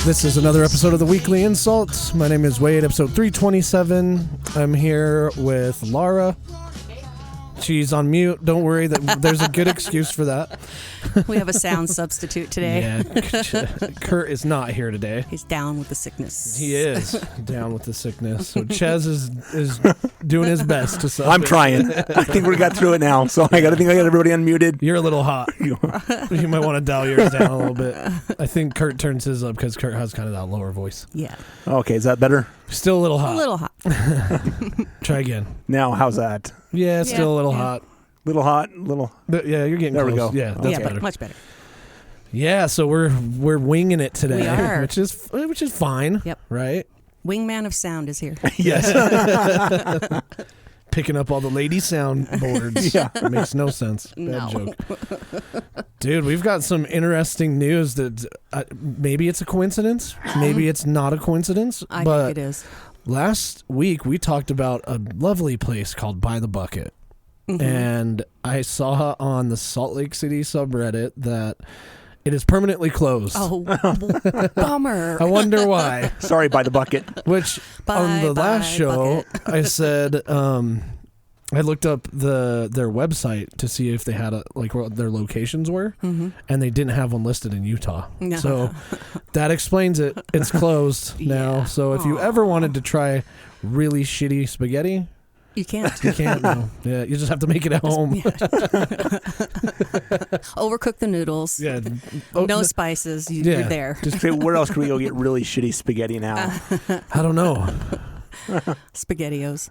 This is another episode of the Weekly InSalt. My name is Wade, episode 327. I'm here with Laura. She's on mute. Don't worry, there's a good excuse for that. We have a sound substitute today. Yeah, Kurt is not here today. He's down with the sickness. He is down with the sickness. So Ches is doing his best to sub I'm trying. I think we got through it now. So I got everybody unmuted. You're a little hot. You might want to dial yours down a little bit. I think Kurt turns his up because Kurt has kind of that lower voice. Yeah. Okay, is that better? Still a little hot. A little hot. Try again. Now, how's that? Yeah, it's still a little hot. Little hot, little. But yeah, you're getting there. Close. We go. Yeah, that's better. Much better. Yeah, so we're winging it today, We are. which is fine. Yep. Right. Wingman of sound is here. Yes. Picking up all the lady soundboards. Yeah. It makes no sense. Bad No. joke. Dude, we've got some interesting news that maybe it's a coincidence, maybe it's not a coincidence. I but think it is. last week we talked about a lovely place called By the Bucket. Mm-hmm. And I saw on the Salt Lake City subreddit that it is permanently closed. Oh, bummer. I wonder why. Sorry, by the bucket. Which on the last show, bucket. I said I looked up their website to see if they had what their locations were, and they didn't have one listed in Utah. No. So that explains it. It's closed now. Yeah. So if you ever wanted to try really shitty spaghetti, You can't. you can't. No. Yeah, you just have to make it at home. Yeah. Overcook the noodles. Yeah. No spices. You're there. Just say, where else can we go get really shitty spaghetti now? I don't know. SpaghettiOs.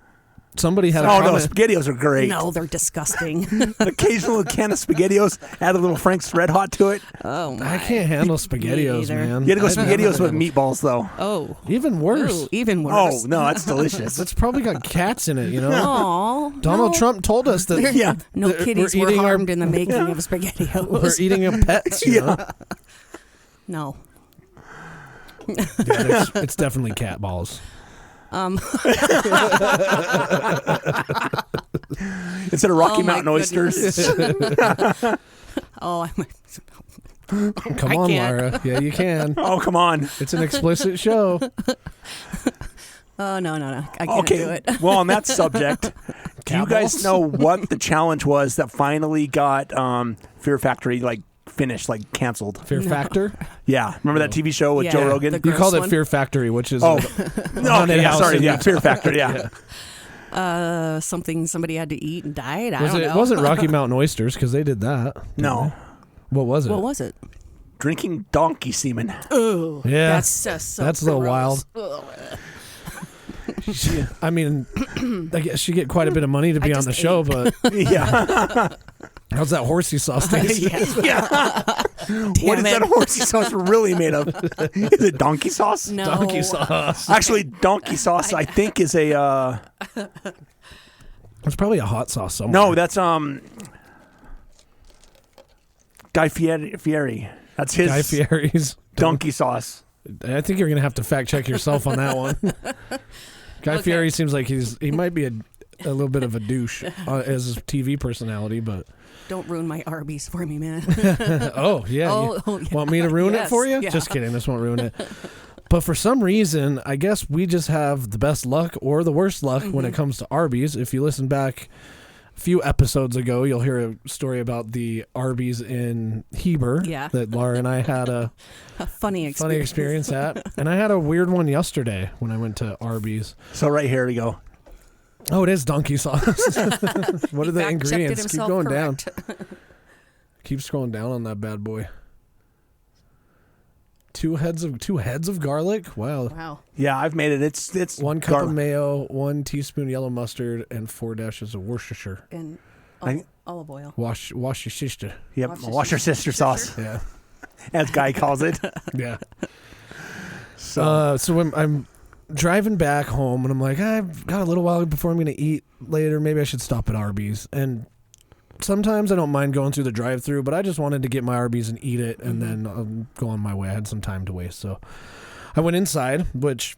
Somebody had a Oh, no, comment. SpaghettiOs are great. No, they're disgusting. An occasional can of SpaghettiOs, add a little Frank's Red Hot to it. Oh, my. I can't handle SpaghettiOs, either. man. You gotta go I never SpaghettiOs with handle- meatballs, though. Oh. Even worse. Ooh, even Oh, worse. no, that's delicious. It's probably got cats in it, you know? Aw, Donald no. Trump told us that Yeah. No that kitties we're were eating harmed in the making of we're SpaghettiOs. eating a pets, you know? No. Yeah, it's definitely cat balls. Instead of Rocky Oh, my Mountain oysters. Oh, Come I on, can't. Laura. Yeah, you can. Oh, come on. It's an explicit show. oh no. I can't do Okay, it. well, on that subject, do you guys Cowballs? know what the challenge was that finally got Fear Factory finished, canceled? Fear Factor? Yeah, remember that TV show with Yeah, Joe Rogan? the You gross called it one? Fear Factory, which is Oh, a no, haunted okay, house sorry, in yeah, Utah. Fear Factory, yeah. Something somebody had to eat and died. I Was don't it? know. It wasn't Rocky Mountain oysters because they did that. No, What was it? What was it? drinking donkey semen. Oh, Yeah, that's just so that's a little gross. wild. Ugh. I mean, I guess she get quite a bit of money to be I on just the show, but Yeah, how's that horsey sauce taste? yeah. What is that horsey sauce really made of? Is it donkey sauce? No. Donkey sauce. Actually, donkey sauce, I think, is a. It's probably a hot sauce somewhere. No, that's Guy Fieri. That's his Guy Fieri's donkey sauce. I think you're gonna have to fact check yourself on that one. Guy Okay. Fieri seems like he might be a little bit of a douche as his TV personality, but Don't ruin my Arby's for me, man. oh yeah, Yeah. want me to ruin it Yes, for you? yeah. Just kidding, this won't ruin it. But for some reason, I guess we just have the best luck or the worst luck when it comes to Arby's. If you listen back a few episodes ago, you'll hear a story about the Arby's in Heber Yeah. that Laura and I had a A funny funny experience. experience at. And I had a weird one yesterday when I went to Arby's. So right here we go. Oh, it is donkey sauce. What are the Fact-checked it ingredients? Keep himself going correct. down. Keep scrolling down on that bad boy. Two heads of garlic. Wow. Wow. Yeah, I've made it. It's 1 cup of mayo, 1 teaspoon yellow mustard, and 4 dashes of Worcestershire. And I- olive oil. Wash your sister. Yep, wash your sister sauce, Yeah, as Guy calls it. yeah. So So when I'm driving back home, and I'm like, I've got a little while before I'm going to eat later. Maybe I should stop at Arby's. And sometimes I don't mind going through the drive-thru, but I just wanted to get my Arby's and eat it, and then go on my way. I had some time to waste, so I went inside, which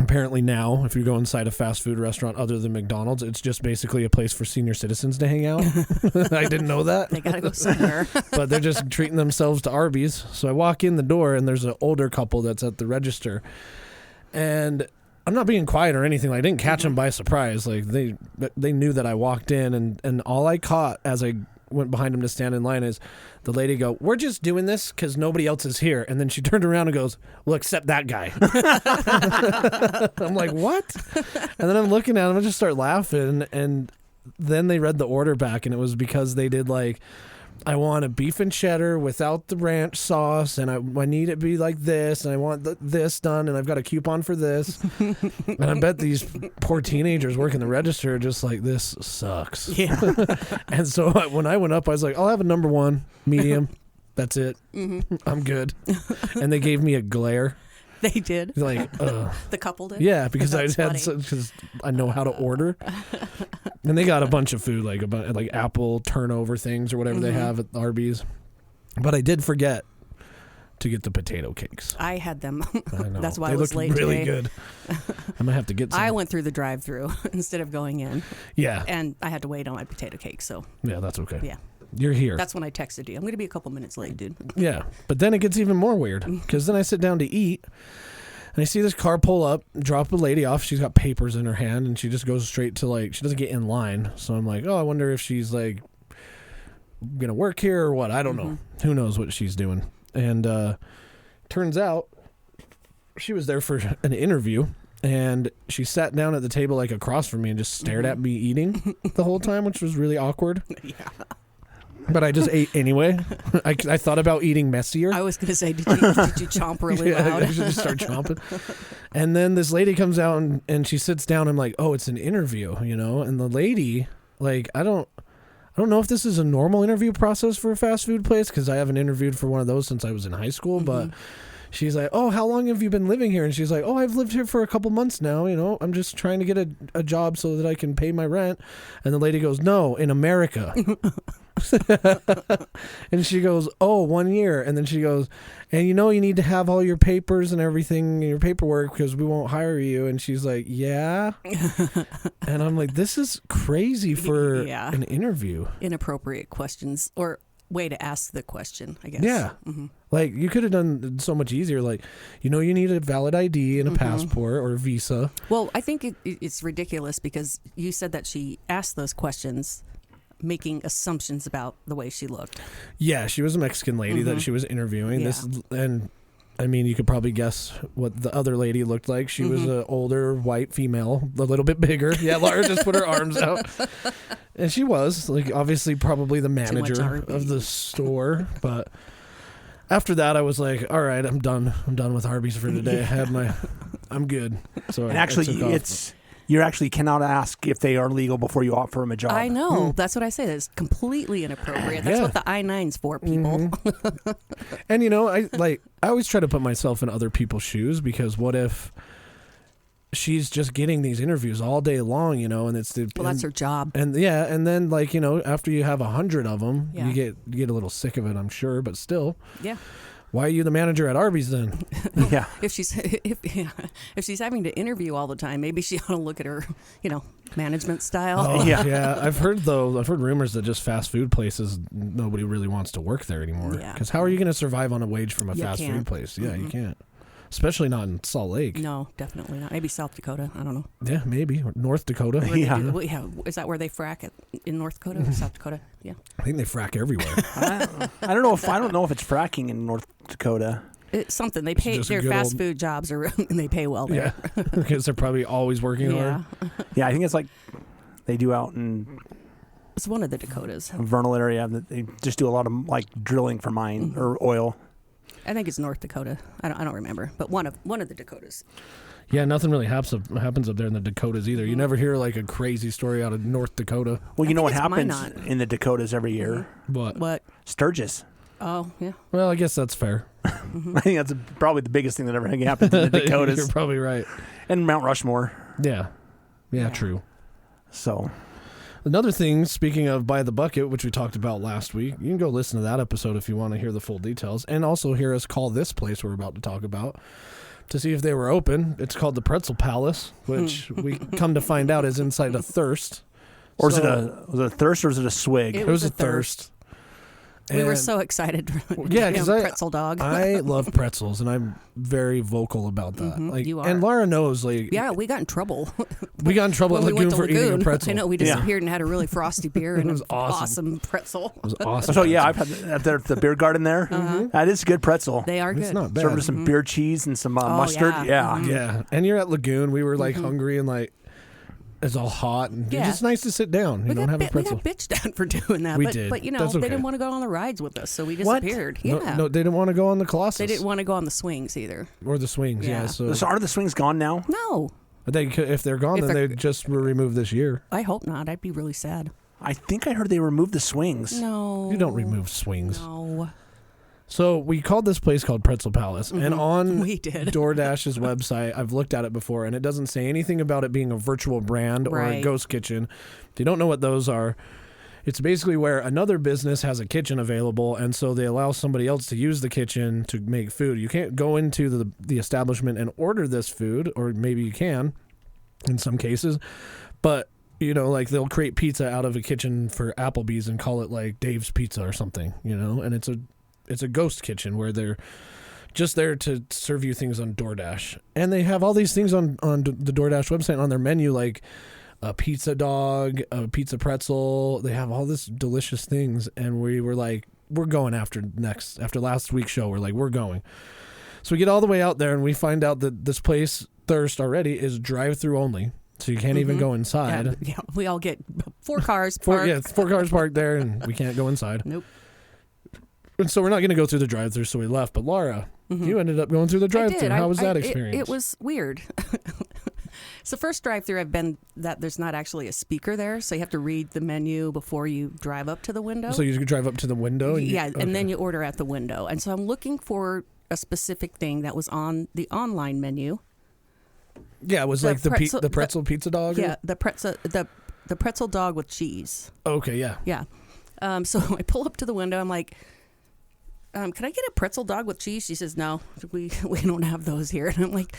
Apparently now, if you go inside a fast food restaurant other than McDonald's, it's just basically a place for senior citizens to hang out. I didn't know that. They got to go somewhere. But they're just treating themselves to Arby's. So I walk in the door, and there's an older couple that's at the register. And I'm not being quiet or anything. I didn't catch them by surprise. Like they knew that I walked in, and all I caught as I went behind him to stand in line is the lady go, "We're just doing this because nobody else is here." And then she turned around and goes, "Well, except that guy." I'm like, what? And then I'm looking at him and just start laughing. And then they read the order back, and it was because they did like, I want a beef and cheddar without the ranch sauce, and I need it to be like this, and I want this done, and I've got a coupon for this. And I bet these poor teenagers working the register are just like, this sucks. Yeah. And so when I went up, I was like, I'll have a number 1, medium. That's it. I'm good. And they gave me a glare. They did. Like, The couple did. yeah, because That's because I know how to order. And they got a bunch of food, like apple turnover things or whatever they have at Arby's. But I did forget to get the potato cakes. I had them. I know. That's why they I was looked late really today. good. I might have to get some. I went through the drive-through instead of going in, Yeah. and I had to wait on my potato cake. So Yeah, that's okay. yeah, You're here. that's when I texted you. I'm going to be a couple minutes late, dude. Yeah. But then it gets even more weird because then I sit down to eat. And I see this car pull up, drop a lady off. She's got papers in her hand, and she just goes straight to, like, she doesn't get in line. So I'm like, oh, I wonder if she's, like, going to work here or what. I don't know. Who knows what she's doing. And turns out she was there for an interview, and she sat down at the table, like, across from me and just stared at me eating the whole time, which was really awkward. Yeah. But I just ate anyway. I thought about eating messier. I was going to say, did you chomp really Yeah, I loud? should just start chomping. And then this lady comes out and she sits down. I'm like, oh, it's an interview, you know? And the lady, like, I don't know if this is a normal interview process for a fast food place because I haven't interviewed for one of those since I was in high school. But she's like, oh, how long have you been living here? And she's like, oh, I've lived here for a couple months now. You know, I'm just trying to get a job so that I can pay my rent. And the lady goes, no, in America. And she goes, oh, 1 year. And then she goes, and you know you need to have all your papers and everything, your paperwork, because we won't hire you. And she's like, yeah. And I'm like, this is crazy for an interview. Inappropriate questions or way to ask the question, I guess. Yeah. Like, you could have done so much easier. Like, you know, you need a valid ID and a passport or a visa. Well, I think it's ridiculous because you said that she asked those questions making assumptions about the way she looked. Yeah, she was a Mexican lady that she was interviewing. Yeah. And I mean, you could probably guess what the other lady looked like. She was an older white female, a little bit bigger. Yeah, Laura just put her arms out. And she was, like, obviously probably the manager of the store. But after that, I was like, all right, I'm done. I'm done with Arby's for today. I'm good. So And actually, you actually cannot ask if they are legal before you offer them a job. I know. That's what I say. That's completely inappropriate. That's what the I-9's for, people. And, you know, I always try to put myself in other people's shoes because what if she's just getting these interviews all day long, you know, and it's that's her job. And yeah, and then, like, you know, after you have 100 of them, you get a little sick of it, I'm sure, but still. Yeah. Why are you the manager at Arby's then? Yeah. If she's having to interview all the time, maybe she ought to look at her, you know, management style. Oh, yeah. I've heard rumors that just fast food places, nobody really wants to work there anymore. Yeah. Because how are you going to survive on a wage from a fast food place? Yeah, you can't. Especially not in Salt Lake. No, definitely not. Maybe South Dakota. I don't know. Yeah, maybe. Or North Dakota. Yeah. Is that where they frack in North Dakota or South Dakota? Yeah. I think they frack everywhere. I don't know if it's fracking in North Dakota. It's something they pay. Their fast food jobs and they pay well there. Yeah, because they're probably always working hard. Yeah, I think it's like they do out in. It's one of the Dakotas. Vernal area. They just do a lot of like drilling for mine or oil. I think it's North Dakota. I don't remember, but one of the Dakotas. Yeah, nothing really happens up there in the Dakotas either. You never hear like a crazy story out of North Dakota. Well, you know what happens in the Dakotas every year? What? Sturgis. Oh, yeah. Well, I guess that's fair. I think that's probably the biggest thing that ever happened in the Dakotas. You're probably right. And Mount Rushmore. Yeah, true. So, another thing, speaking of By the Bucket, which we talked about last week, you can go listen to that episode if you want to hear the full details, and also hear us call this place we're about to talk about to see if they were open. It's called the Pretzel Palace, which we come to find out is inside a Thirst. Or was it a Thirst or was it a Swig? It was a Thirst. We were so excited. Yeah, because pretzel dog. I love pretzels, and I'm very vocal about that. Like, you are. And Laura knows. Like, yeah, we got in trouble. We got in trouble at when we Lagoon went to for eating a Lagoon. pretzel. I know we disappeared and had a really frosty beer and It was an awesome. pretzel. It was awesome. So yeah, I've had the beer garden there. That is a good pretzel. They are good. It's not bad. Served with some beer cheese and some mustard. yeah. Yeah, and you're at Lagoon. We were like hungry and like it's all hot, and it's just nice to sit down. You don't have a pretzel. We got bitched at for doing that. We but, did. But, you know, That's okay. they didn't want to go on the rides with us, so we disappeared. Yeah. No, they didn't want to go on the Colossus. They didn't want to go on the swings either. Or the swings, yeah. So are the swings gone now? No. if they're gone, then they just were removed this year. I hope not. I'd be really sad. I think I heard they removed the swings. No. You don't remove swings. No. So we called this place called Pretzel Palace, and on We did. DoorDash's website, I've looked at it before, and it doesn't say anything about it being a virtual brand or a Right. ghost kitchen. If you don't know what those are, it's basically where another business has a kitchen available, and so they allow somebody else to use the kitchen to make food. You can't go into the establishment and order this food, or maybe you can in some cases, but you know, like they'll create pizza out of a kitchen for Applebee's and call it like Dave's Pizza or something, you know, and it's a ghost kitchen where they're just there to serve you things on DoorDash. And they have all these things on the DoorDash website on their menu, like a pizza dog, a pizza pretzel. They have all this delicious things. And we were like, we're going after last week's show. We're like, we're going. So we get all the way out there and we find out that this place, Thirst already, is drive-through only. So you can't even go inside. Yeah, we all get 4 cars parked. 4 cars parked there and we can't go inside. Nope. And so we're not going to go through the drive-thru, so we left. But Laura, you ended up going through the drive-thru. How was that experience? It was weird. It's the first drive-thru I've been that there's not actually a speaker there, so you have to read the menu before you drive up to the window. So you could drive up to the window? And then you order at the window. And so I'm looking for a specific thing that was on the online menu. Yeah, it was like the pretzel pizza dog? Yeah, the pretzel dog with cheese. Okay, yeah. Yeah. So I pull up to the window. I'm like, can I get a pretzel dog with cheese? She says, no, we don't have those here. And I'm like,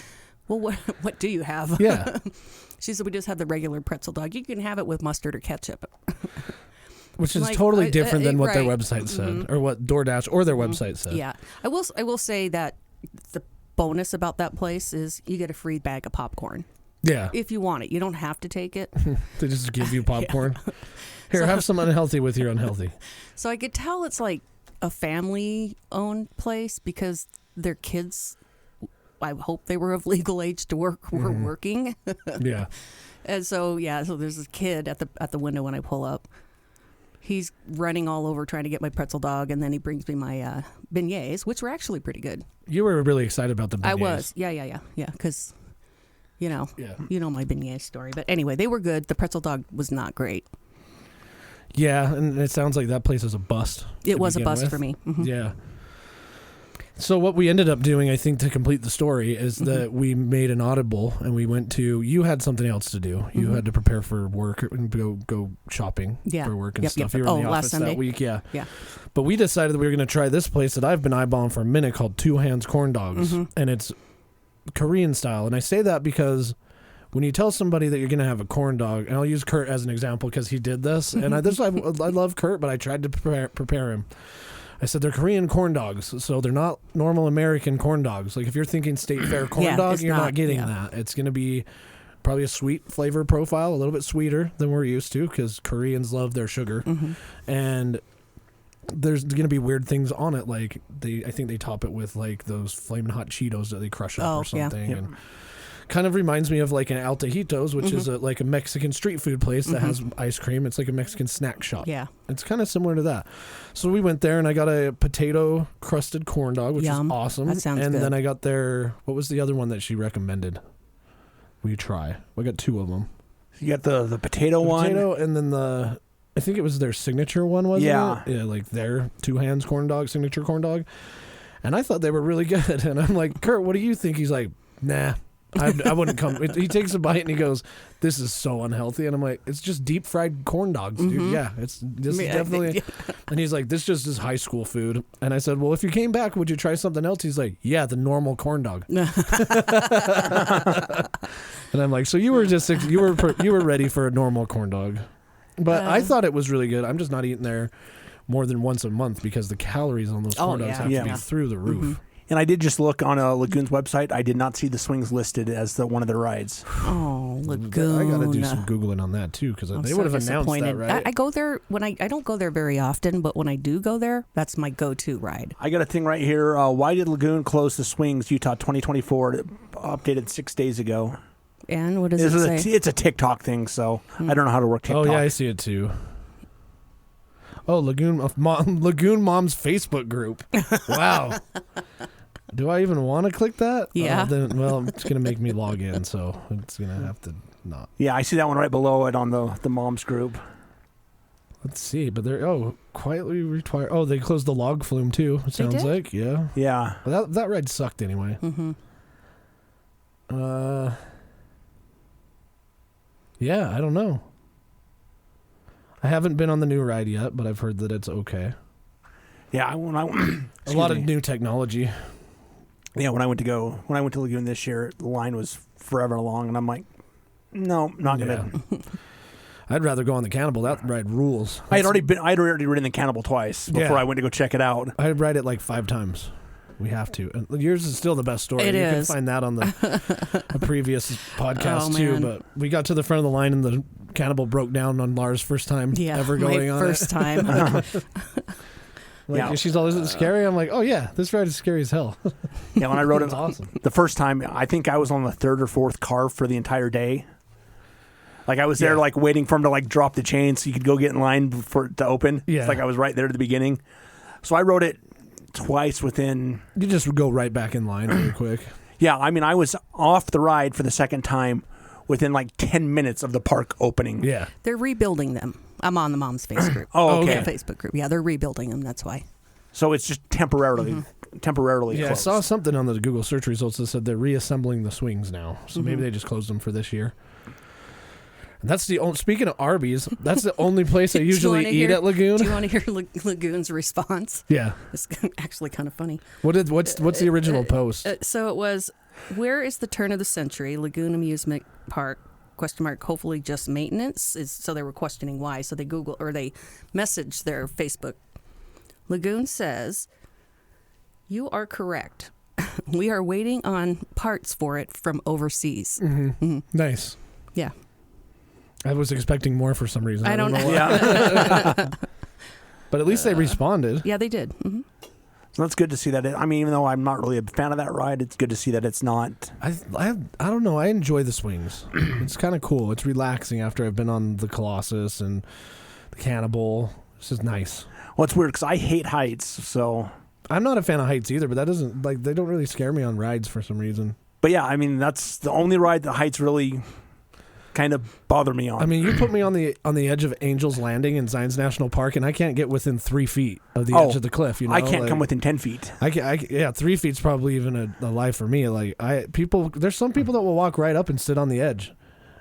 well, what do you have? Yeah. She said, we just have the regular pretzel dog. You can have it with mustard or ketchup. Which is like, totally different than what their right. website said, or what DoorDash or their website said. Yeah. I will say that the bonus about that place is you get a free bag of popcorn. Yeah. If you want it. You don't have to take it. They just give you popcorn. Here, have some unhealthy with your unhealthy. So I could tell it's like a family-owned place because their kids, I hope they were of legal age to work, were working. Yeah. And so, so there's this kid at the window when I pull up. He's running all over trying to get my pretzel dog, and then he brings me my beignets, which were actually pretty good. You were really excited about the beignets. I was. Yeah, because, you know my beignet story. But anyway, they were good. The pretzel dog was not great. Yeah, and it sounds like that place is a bust. It was a bust for me. Mm-hmm. Yeah. So what we ended up doing, I think, to complete the story is that we made an audible and we went to, you had something else to do. You had to prepare for work and go shopping for work and stuff. You were in the office that week. Yeah. But we decided that we were going to try this place that I've been eyeballing for a minute called Two Hands Corn Dogs. And it's Korean style. And I say that because when you tell somebody that you're going to have a corn dog, and I'll use Kurt as an example because he did this. And I love Kurt, but I tried to prepare him. I said they're Korean corn dogs, so they're not normal American corn dogs. Like if you're thinking State Fair corn dog, you're not getting that. It's going to be probably a sweet flavor profile, a little bit sweeter than we're used to because Koreans love their sugar. And there's going to be weird things on it, like I think they top it with like those flaming hot Cheetos that they crush up or something. And kind of reminds me of like an Altajitos, which is like a Mexican street food place that has ice cream. It's like a Mexican snack shop. Yeah. It's kind of similar to that. So we went there and I got a potato crusted corn dog, which is awesome. That sounds good. And then I got what was the other one that she recommended we try? We got 2 of them. You got the potato one? Potato and then I think it was their signature one, wasn't it? Yeah, like their Two Hands corn dog, signature corn dog. And I thought they were really good. And I'm like, Kurt, what do you think? He's like, nah. I wouldn't come. He takes a bite and he goes, "This is so unhealthy," and I'm like, "It's just deep fried corn dogs, dude. Yeah, this is definitely." And he's like, "This just is high school food." And I said, "Well, if you came back, would you try something else?" He's like, "Yeah, the normal corn dog." And I'm like, "So you were ready for a normal corn dog?" But I thought it was really good. I'm just not eating there more than once a month because the calories on those corn dogs have to be through the roof. And I did just look on Lagoon's website. I did not see the swings listed as one of their rides. Oh, Lagoon. I got to do some Googling on that, too, because they would have announced that, right? I go there I don't go there very often, but when I do go there, that's my go-to ride. I got a thing right here. Why did Lagoon close the swings, Utah 2024? Updated 6 days ago. And what does it say? It's a TikTok thing, so I don't know how to work TikTok. Oh, yeah, I see it, too. Oh, Lagoon Mom's Facebook group. Wow. Do I even want to click that? Yeah. It's going to make me log in, so it's going to have to not. Yeah, I see that one right below it on the mom's group. Let's see, but they're quietly retired. Oh, they closed the log flume too. It sounds like, yeah. Yeah. Well, that ride sucked anyway. Yeah, I don't know. I haven't been on the new ride yet, but I've heard that it's okay. Yeah, a lot of new technology. Yeah, when I went to Lagoon this year, the line was forever long, and I'm like, no, not gonna. I'd rather go on the Cannibal. That ride rules. I'd already ridden the Cannibal twice before I went to go check it out. I'd ride it like 5 times. We have to. And yours is still the best story. It is. You can find that on a previous podcast too. But we got to the front of the line and the Cannibal broke down on Lars' first time ever going on first it. time. She's all, "Is it scary?" I'm like, "Oh yeah, this ride is scary as hell." Yeah, when I rode it awesome. The first time, I think I was on the 3rd or 4th car for the entire day. Like I was there, like waiting for him to like drop the chain so you could go get in line for it to open. Yeah, it's like I was right there at the beginning. So I rode it twice within. You just go right back in line really quick. Yeah, I mean, I was off the ride for the second time within like 10 minutes of the park opening. Yeah, they're rebuilding them. I'm on the Mom's Face group. Okay. Facebook group. Yeah, they're rebuilding them. That's why. So it's just temporarily closed. I saw something on the Google search results that said they're reassembling the swings now. So maybe they just closed them for this year. And that's speaking of Arby's, that's the only place I usually eat at Lagoon. Do you want to hear Lagoon's response? Yeah. It's actually kind of funny. What's the original post? So it was, "Where is the turn of the century Lagoon Amusement Park? ? Hopefully just maintenance." So they were questioning why. So they messaged their Facebook. Lagoon says, "You are correct. We are waiting on parts for it from overseas." Nice. Yeah. I was expecting more for some reason. I don't know. Yeah. But at least they responded. Yeah, they did. So that's good to see that. Even though I'm not really a fan of that ride, it's good to see that it's not. I don't know. I enjoy the swings. It's kind of cool. It's relaxing after I've been on the Colossus and the Cannibal. This is nice. Well, it's weird because I hate heights, so. I'm not a fan of heights either, but that doesn't, they don't really scare me on rides for some reason. But yeah, that's the only ride that heights really kind of bother me on. You put me on the edge of Angel's Landing in Zions National Park, and I can't get within 3 feet of the edge of the cliff. I can't come within 10 feet. 3 feet's probably even a life for me. There's some people that will walk right up and sit on the edge,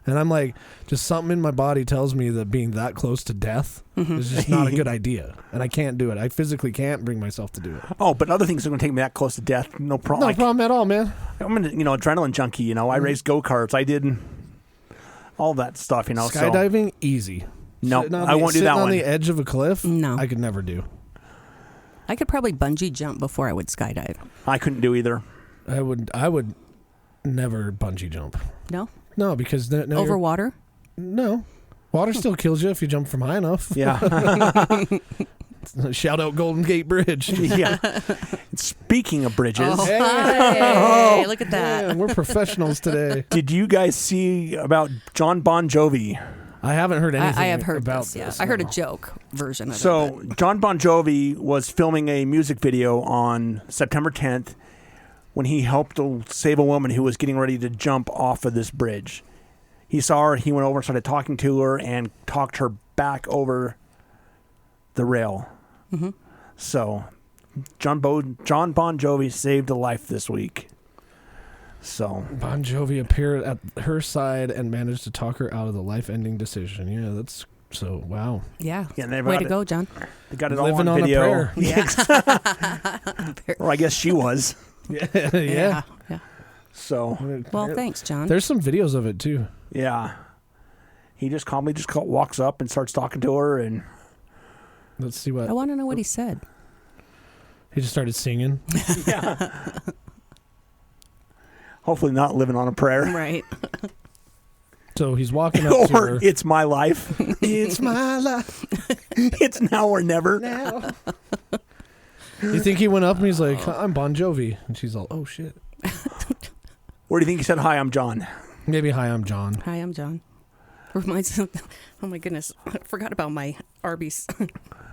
and I'm like, just something in my body tells me that being that close to death is just not a good idea, and I can't do it. I physically can't bring myself to do it. Oh, but other things are going to take me that close to death. No problem. No problem at all, man. I'm an adrenaline junkie. I raced go-karts. I did all that stuff. Skydiving, easy. No, I won't do that one. Sitting on the edge of a cliff, no, I could never do. I could probably bungee jump before I would skydive. I couldn't do either. I would never bungee jump. No, because over water. No, water still kills you if you jump from high enough. Yeah. Shout out Golden Gate Bridge. Yeah. Speaking of bridges. Oh, hey, look at that. Man, we're professionals today. Did you guys see about John Bon Jovi? I haven't heard anything I have heard about this. Yeah. this. I heard a joke version of it. So John Bon Jovi was filming a music video on September 10th when he helped to save a woman who was getting ready to jump off of this bridge. He saw her, he went over and started talking to her and talked her back over the rail. So John Bon Jovi saved a life this week. So Bon Jovi appeared at her side and managed to talk her out of the life-ending decision. Yeah, that's so wow. Yeah. they Way to go, John. They got it all Living on on a video. prayer. Yeah. Or I guess she was. Yeah. Yeah. So Well, thanks, John. There's some videos of it too. yeah, he just calmly walks up and starts talking to her, and Let's see what I want to know what he said. he just started singing. yeah. Hopefully not living on a prayer. Right. So he's walking up to Or her. it's my life. It's my life It's now or never. now. You think he went up and he's like, I'm Bon Jovi, and she's all, oh shit. Or do you think he said, "Hi, I'm John"? Maybe hi, I'm John. Hi, I'm John. Reminds me. Oh my goodness, I forgot about my Arby's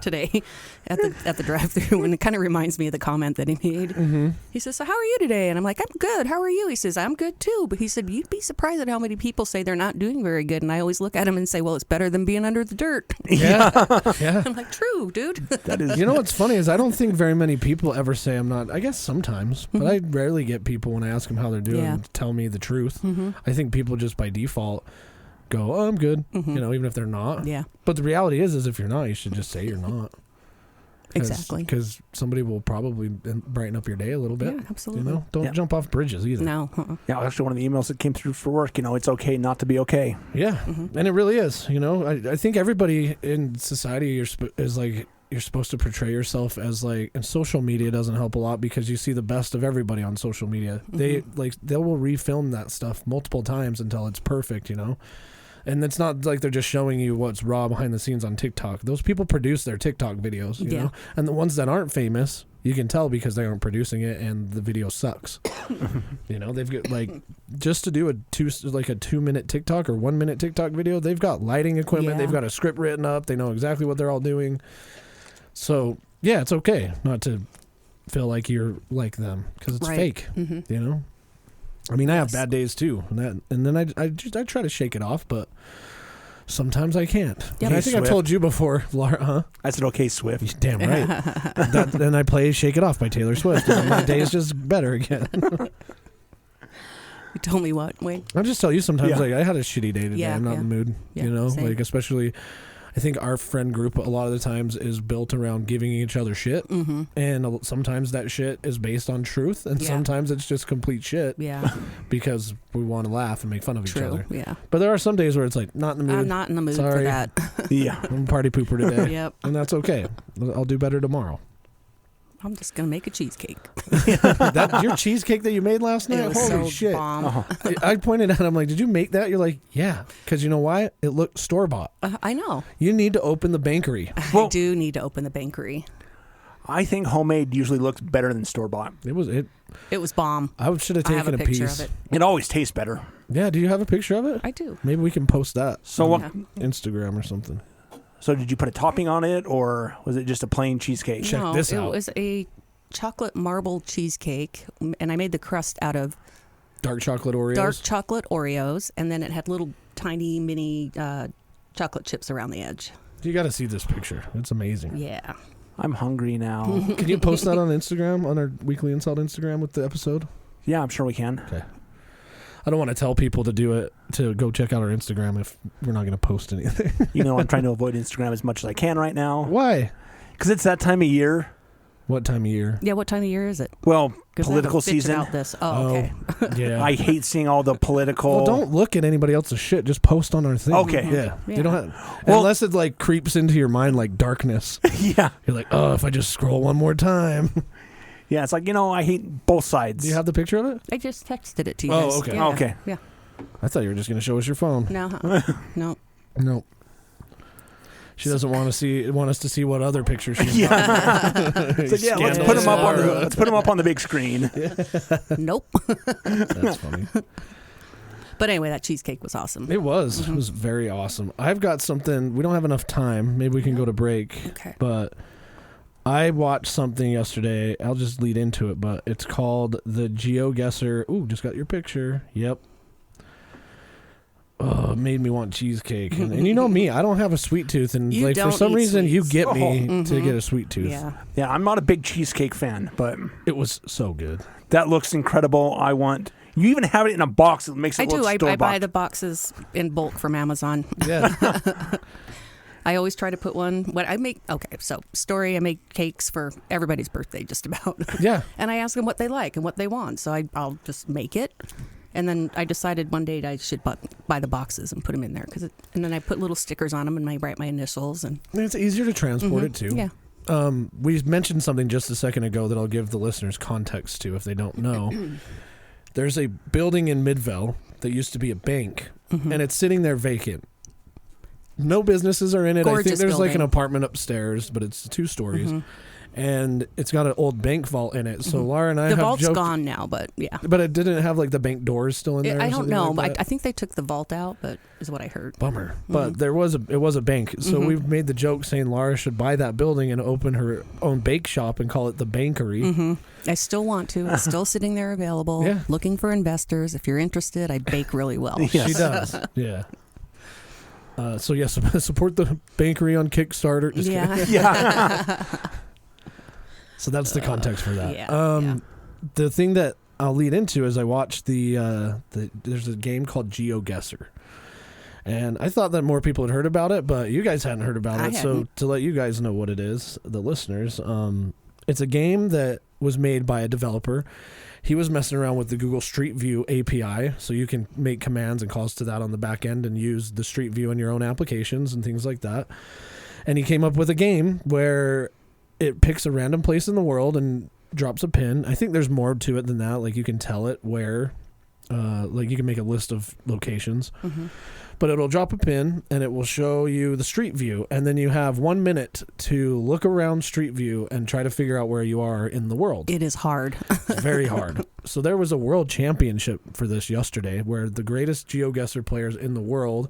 today at the drive-thru, and it kind of reminds me of the comment that he made. Mm-hmm. He says, "So how are you today?" And I'm like, "I'm good. How are you?" He says, "I'm good too." But he said, "You'd be surprised at how many people say they're not doing very good." And I always look at him and say, "Well, it's better than being under the dirt." Yeah. Yeah. I'm like, "True, dude." That is. You know what's funny is I don't think very many people ever say I'm not. I guess sometimes, but I rarely get people when I ask them how they're doing Yeah. tell me the truth. Mm-hmm. I think people just by default go, "Oh, I'm good," Mhm. you know, even if they're not. Yeah, But the reality is if you're not, you should just say you're not. exactly. Because somebody will probably brighten up your day a little bit. Yeah, absolutely. You know, don't Yeah. jump off bridges either. No. Yeah, actually, one of the emails that came through for work. It's okay not to be okay. Yeah, Mhm. and it really is. You know, I think everybody in society is like you're supposed to portray yourself as like, and social media doesn't help a lot because you see the best of everybody on social media. They will refilm that stuff multiple times until it's perfect. You know. And it's not like they're just showing you what's raw behind the scenes on TikTok. Those people produce their TikTok videos, you know? And the ones that aren't famous, you can tell because they aren't producing it and the video sucks. You know, they've got like, just to do a 2-minute TikTok or 1-minute TikTok video, they've got lighting equipment, they've got a script written up, they know exactly what they're all doing. So, yeah, it's okay not to feel like you're like them because it's fake, you know? I mean, I have bad days too, and then I try to shake it off, but sometimes I can't. Yep. And I think I've told you before, Laura, huh? I said, "Okay, Swift." Damn right. Then I play "Shake It Off" by Taylor Swift, and my day is just better again. You told me what, Wade? I'll just tell you sometimes, like I had a shitty day today. Yeah, I'm not in the mood, Yeah, you know, same. like especially. I think our friend group a lot of the times is built around giving each other shit, and sometimes that shit is based on truth, and sometimes it's just complete shit. Yeah. Because we want to laugh and make fun of each other. Yeah. But there are some days where it's like not in the mood. I'm not in the mood for Sorry. that. Yeah. I'm a party pooper today. Yep. And that's okay. I'll do better tomorrow. I'm just gonna make a cheesecake. Your cheesecake that you made last night? It was Holy so shit. bomb. I pointed out, I'm like, did you make that? You're like, yeah. Because you know why? It looked store-bought. I know. You need to open the bakery. I do need to open the bakery. I think homemade usually looks better than store bought. It was bomb. I should have I have taken a a picture piece. of it. It always tastes better. Yeah, do you have a picture of it? I do. Maybe we can post that So on what? Instagram or something. So did you put a topping on it, or was it just a plain cheesecake? Check No, this out. It was a chocolate marble cheesecake, and I made the crust out of Dark chocolate Oreos. dark chocolate Oreos, and then it had little tiny mini chocolate chips around the edge. You got to see this picture. It's amazing. Yeah. I'm hungry now. Can you post that on Instagram, on our weekly InSalt Instagram with the episode? Yeah, I'm sure we can. Okay. I don't want to tell people to do it, to go check out our Instagram if we're not going to post anything. You know, I'm trying to avoid Instagram as much as I can right now. Why? Because it's that time of year. What time of year? Yeah, what time of year is it? Well, 'Cause I political haven't figured season. out this. Oh, okay. Yeah. I hate seeing all the political. Well, don't look at anybody else's shit. Just post on our thing. Okay. Yeah. Yeah. You don't have, Well- unless it like creeps into your mind like darkness. Yeah. You're like, oh, if I just scroll one more time. Yeah, it's like, I hate both sides. Do you have the picture of it? I just texted it to you Oh, guys. okay. Yeah. Okay. Yeah. I thought you were just going to show us your phone. No. No. No. She doesn't want us to see what other pictures she's It's like, yeah, let's put them up on the big screen. Nope. That's funny. But anyway, that cheesecake was awesome. It was. It was very awesome. I've got something. We don't have enough time. Maybe we can go to break. Okay. But I watched something yesterday. I'll just lead into it, but it's called the GeoGuessr. Ooh, just got your picture. Yep. Oh, it made me want cheesecake. And you know me, I don't have a sweet tooth. And You like for don't some eat reason, you sweets. get me to get a sweet tooth. Yeah. Yeah, I'm not a big cheesecake fan, but It was so good. that looks incredible. I want You even have it in a box that makes it I look do. I store-bought. buy the boxes in bulk from Amazon. Yeah. I always try to put one. What I make, okay, so story, I make cakes for everybody's birthday, just about. Yeah. And I ask them what they like and what they want. So I'll just make it. And then I decided one day I should buy the boxes and put them in there. And then I put little stickers on them and I write my initials. And It's easier to transport it too. Yeah. We mentioned something just a second ago that I'll give the listeners context to if they don't know. There's a building in Midvale that used to be a bank, and it's sitting there vacant. No businesses are in it. Gorgeous I think there's like an building. apartment upstairs, but it's 2 stories. And it's got an old bank vault in it. So Laura and I the have vault's joked, gone now, but yeah. but it didn't have like the bank doors still in there. or I don't something know. like that? I think they took the vault out, but is what I heard. Bummer. But it was a bank. So we've made the joke saying Laura should buy that building and open her own bake shop and call it the Bankery. I still want to. It's still sitting there available. Yeah. Looking for investors. If you're interested, I bake really well. Yes. She does. Yeah. So yes, support the Bankery on Kickstarter. Just kidding. Yeah. So that's the context for that. yeah. The thing that I'll lead into is I watched there's a game called GeoGuessr. And I thought that more people had heard about it, but you guys hadn't heard about I it. So hadn't. to let you guys know what it is, the listeners, it's a game that was made by a developer. He was messing around with the Google Street View API, so you can make commands and calls to that on the back end and use the Street View in your own applications and things like that. And he came up with a game where it picks a random place in the world and drops a pin. I think there's more to it than that. Like you can tell it where, like you can make a list of locations. But it'll drop a pin and it will show you the Street View. And then you have 1 minute to look around Street View and try to figure out where you are in the world. It is hard. It's very hard. So there was a world championship for this yesterday where the greatest GeoGuessr players in the world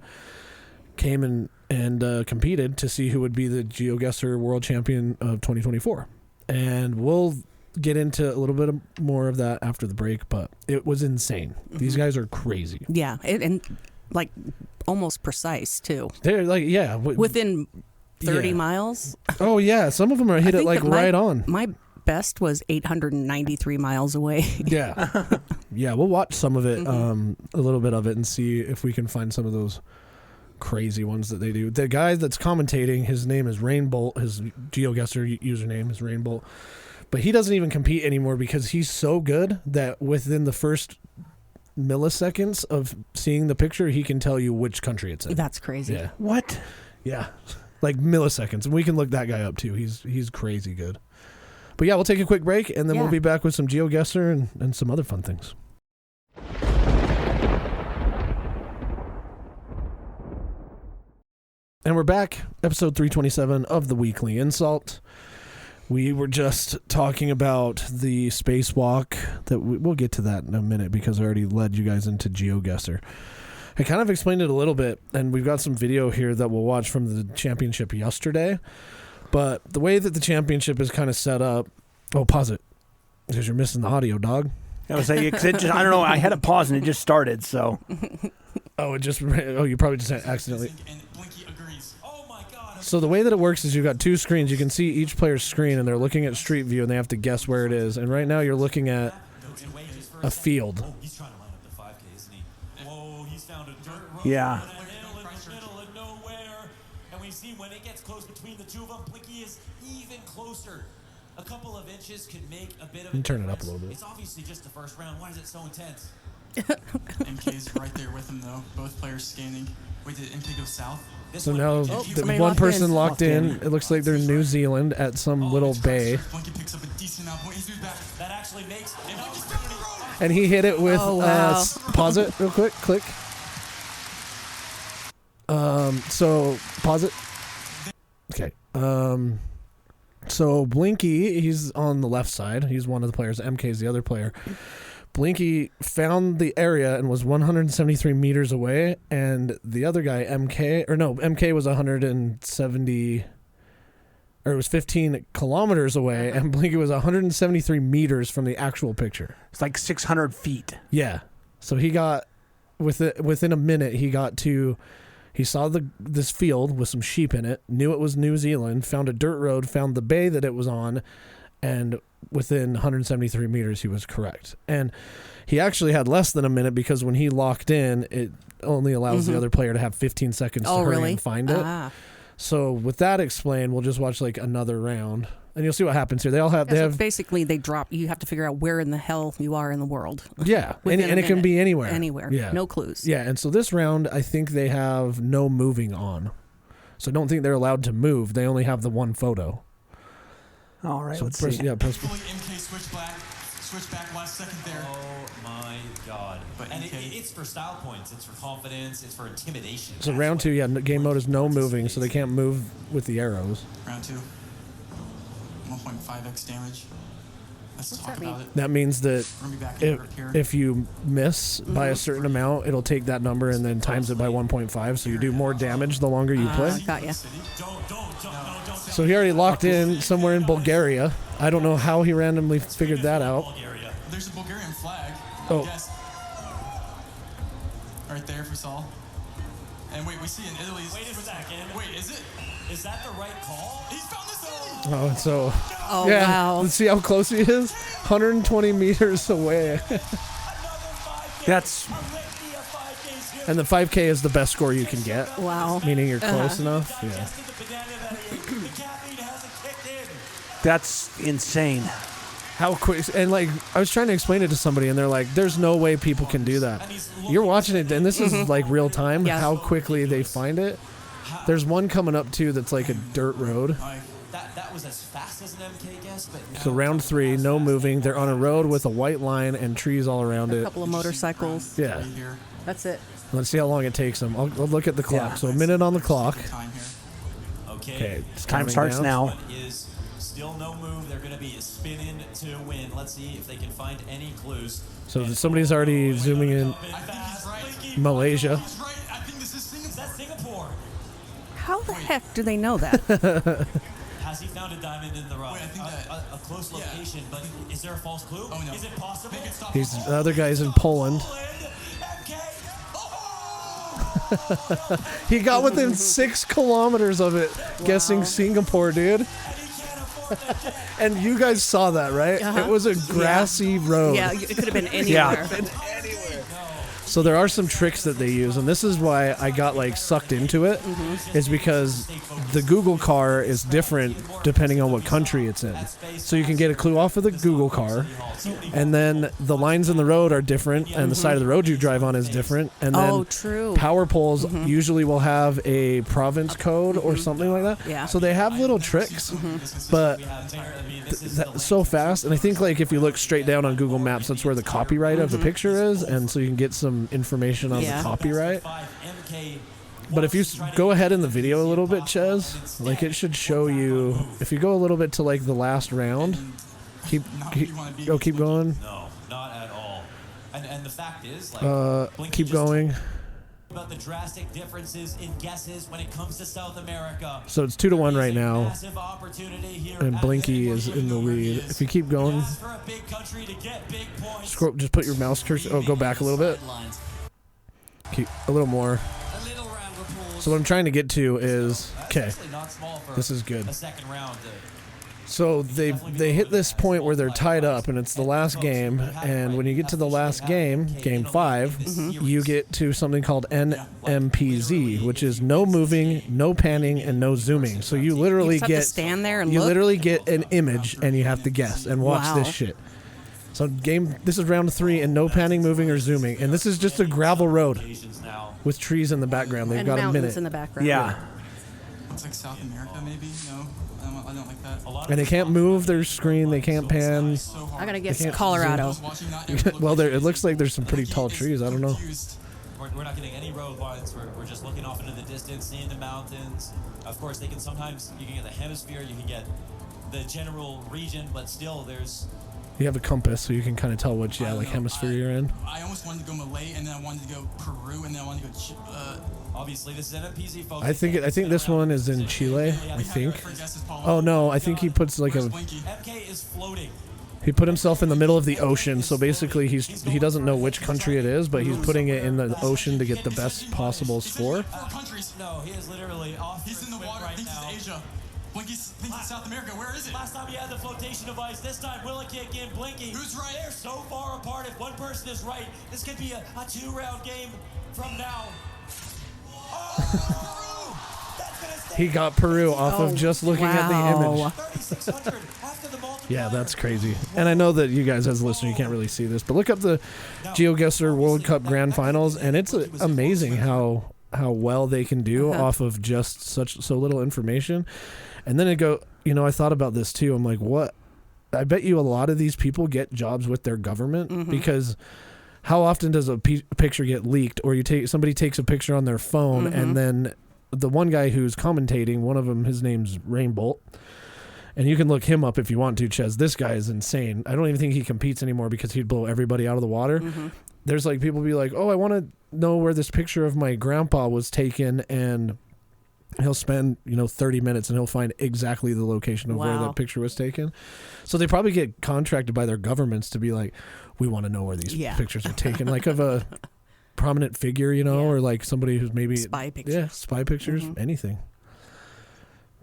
came and competed to see who would be the GeoGuessr world champion of 2024. And we'll get into a little bit more of that after the break, but it was insane. These guys are crazy. Yeah. And like almost precise too. They're like, yeah. Within 30 Yeah. miles. Oh, yeah. Some of them are hit it think like that my- right on. My best was 893 miles away. Yeah. Yeah, we'll watch some of it, a little bit of it, and see if we can find some of those crazy ones that they do. The guy that's commentating, his name is Rainbolt. His GeoGuessr username is Rainbolt. But he doesn't even compete anymore because he's so good that within the first milliseconds of seeing the picture, he can tell you which country it's in. That's crazy. Yeah. What? Yeah. Like milliseconds. And we can look that guy up too. He's crazy good. But yeah, we'll take a quick break and then we'll be back with some GeoGuessr and some other fun things. And we're back, episode 327 of the Weekly InSalt. We were just talking about the spacewalk. We'll get to that in a minute because I already led you guys into GeoGuessr. I kind of explained it a little bit, and we've got some video here that we'll watch from the championship yesterday. But the way that the championship is kind of set up... Oh, pause it, because you're missing the audio, dog. I was saying, I don't know. I had it paused and it just started. So, you probably just accidentally. So the way that it works is you've got 2 screens. You can see each player's screen, and they're looking at Street View, and they have to guess where it is. And right now, you're looking at a field. He's trying to line up the 5K, isn't he? Whoa, he's found a dirt road Yeah. in the middle of nowhere. And we see when it gets close between the two of them, Blinky is even closer. A couple of inches could make a bit of a Turn it up a difference. little bit. It's obviously just the first round. Why is it so intense? MK's right there with him, though. Both players scanning. Wait, did MK go south? This So one, now Blinky, the somebody one locked person in. locked in. It looks like they're in New Zealand at some little bay. Blinky picks up a decent amount. He's back. that actually makes an opportunity. And he hit it with Oh, wow. pause it real quick, click. So pause it. Okay. So Blinky, he's on the left side. He's one of the players. MK's the other player. Blinky found the area and was 173 meters away, and the other guy, MK was 170, or it was 15 kilometers away, and Blinky was 173 meters from the actual picture. it's like 600 feet. Yeah. So he got, within a minute, he saw this field with some sheep in it, knew it was New Zealand, found a dirt road, found the bay that it was on, and within 173 meters, he was correct. And He actually had less than a minute because when he locked in, it only allows the other player to have 15 seconds to hurry and find it. So with that explained, we'll just watch like another round, and you'll see what happens here. They all have. Yeah, basically they drop. You have to figure out where in the hell you are in the world. Yeah, and it can be anywhere. Anywhere. Yeah. No clues. Yeah, and so this round, I think they have no moving on. So I don't think they're allowed to move. They only have the one photo. All right, So let's press, see. yeah, press. Fully MK switch back last second there. Oh my God! But And MK it's for style points. It's for confidence. It's for intimidation. So round 2, yeah, game mode is no moving, so they can't move with the arrows. Round 2. 1.5x damage. Let's talk that about mean? it. That means that We're gonna be back in grip here. if you miss by a certain amount, it'll take that number and then times it by 1.5, so you do more damage the longer you play. Got ya. Don't. So he already locked in somewhere in Bulgaria. I don't know how he randomly figured that out. Bulgaria. There's a Bulgarian flag. Oh. Yes. Right there, if we saw. And wait, we see in Italy. Wait a second. Wait, is it? Is that the right call? He's found the city. Oh, and so Oh, yeah, wow. let's see how close he is. 120 meters away. That's And the 5K is the best score you can get. Wow. Meaning you're close enough. Yeah. that's insane. How quick, and like I was trying to explain it to somebody and they're like, there's no way people can do that. You're watching it and this is like real time, Yeah. how quickly they find it. There's one coming up too that's like a dirt road. That was as fast as an MK guess, but So round 3, no moving. They're on a road with a white line and trees all around A it. couple of motorcycles. Yeah. Right here. That's it. Let's see how long it takes them. I'll look at the clock. Yeah. So a minute on the clock. Time here. Okay, it's Time counting starts now. One is still no move. They're going to be spinning to win. Let's see if they can find any clues. So somebody's already zooming in I think he's right. Malaysia. He's right. I think this is Is that Singapore. Singapore? How the heck do they know that? Has he found a diamond in the rough? Wait, I think that- a close yeah. location, but is there a false clue? Oh, no. Is it possible? Make it stop. He's the other guy's in Poland. MK! He got within 6 kilometers of it, guessing Singapore, dude. And you guys saw that, right? Uh-huh. It was a grassy road. Yeah, it could have been anywhere. So there are some tricks that they use, and this is why I got like sucked into it, is because the Google car is different depending on what country it's in. So you can get a clue off of the Google car, and then the lines in the road are different, and the side of the road you drive on is different. And then Oh, true. power poles usually will have a province code or something like that. Yeah. So they have little tricks, but that's so fast. And I think like if you look straight down on Google Maps, that's where the copyright of the picture is, and so you can get some information on Yeah. the copyright. But if you go ahead in the video a little bit, Ches, like it should show you. If you go a little bit to like the last round, keep going. No, not at all. And the fact is, like, Blinky Keep just going. talked about the drastic differences in guesses when it comes to South America. So it's 2-1 right now, Massive opportunity here and at Blinky the is in the Maneuver. lead. If you keep going, Yes, for a big country to get big points. scroll, just put your mouse cursor. Oh, go back a little bit. Keep a little more. A little round of applause. So what I'm trying to get to is okay. Actually not small for This is good. a second round. So they hit this point where they're tied up, and it's the last game. And when you get to the last game, game 5, you get to something called NMPZ, which is no moving, no panning, and no zooming. So you literally You just have get to stand there and you look? literally get an image, and you have to guess and watch Wow. this shit. So this is round 3, and no panning, moving, or zooming. And this is just a gravel road Now. with trees in the background. They've And got a mountains minute. in the background. Yeah. It's like South America, maybe? No, I don't like that. And they can't move their screen. They can't pan. So hard. I gotta guess can't Colorado. I was watching that and it Well, looked it looks like there's some pretty tall trees. I don't know. confused. We're not getting any road lines. We're just looking off into the distance, seeing the mountains. Of course, you can get the hemisphere, you can get the general region, but still there's. You have a compass, so you can kind of tell which I don't know. hemisphere you're in. I almost wanted to go Malay, and then I wanted to go Peru, and then I wanted to go. Obviously, this is NMPZ, folks. I think this one is in Chile. I think. For guesses, Paul. Oh no, I think he puts like Where's a. Blinky? MK is floating. He put himself in the middle of the ocean, so basically he doesn't know which country it is, but he's putting it in the ocean to get the best possible score. 4 countries. No, he is literally off. He's in the swim water. right Thinks now. it's Asia. Blinky thinks it's South America. Where is it? Last time he had the flotation device. This time, Willa kick in Blinky. Who's right? They're so far apart. If one person is right, this could be a 2-round game from now. Oh, that's gonna stay. He got Peru off of just looking at the image. 3,600 after the multiplier. Yeah, that's crazy. And I know that you guys as a listener, you can't really see this, but look up the GeoGuessr World Cup Grand Finals, and it's amazing how well they can do off of just so little information. And then I thought about this too. I'm like, what? I bet you a lot of these people get jobs with their government because how often does a picture get leaked, or somebody takes a picture on their phone and then the one guy who's commentating, one of them, his name's Rainbolt. And you can look him up if you want to, Ches. This guy is insane. I don't even think he competes anymore because he'd blow everybody out of the water. There's like people be like, oh, I want to know where this picture of my grandpa was taken, and he'll spend 30 minutes and he'll find exactly the location of where that picture was taken. So they probably get contracted by their governments to be like, we want to know where these pictures are taken, like of a prominent figure, or like somebody who's maybe spy pictures. Yeah, spy pictures, anything.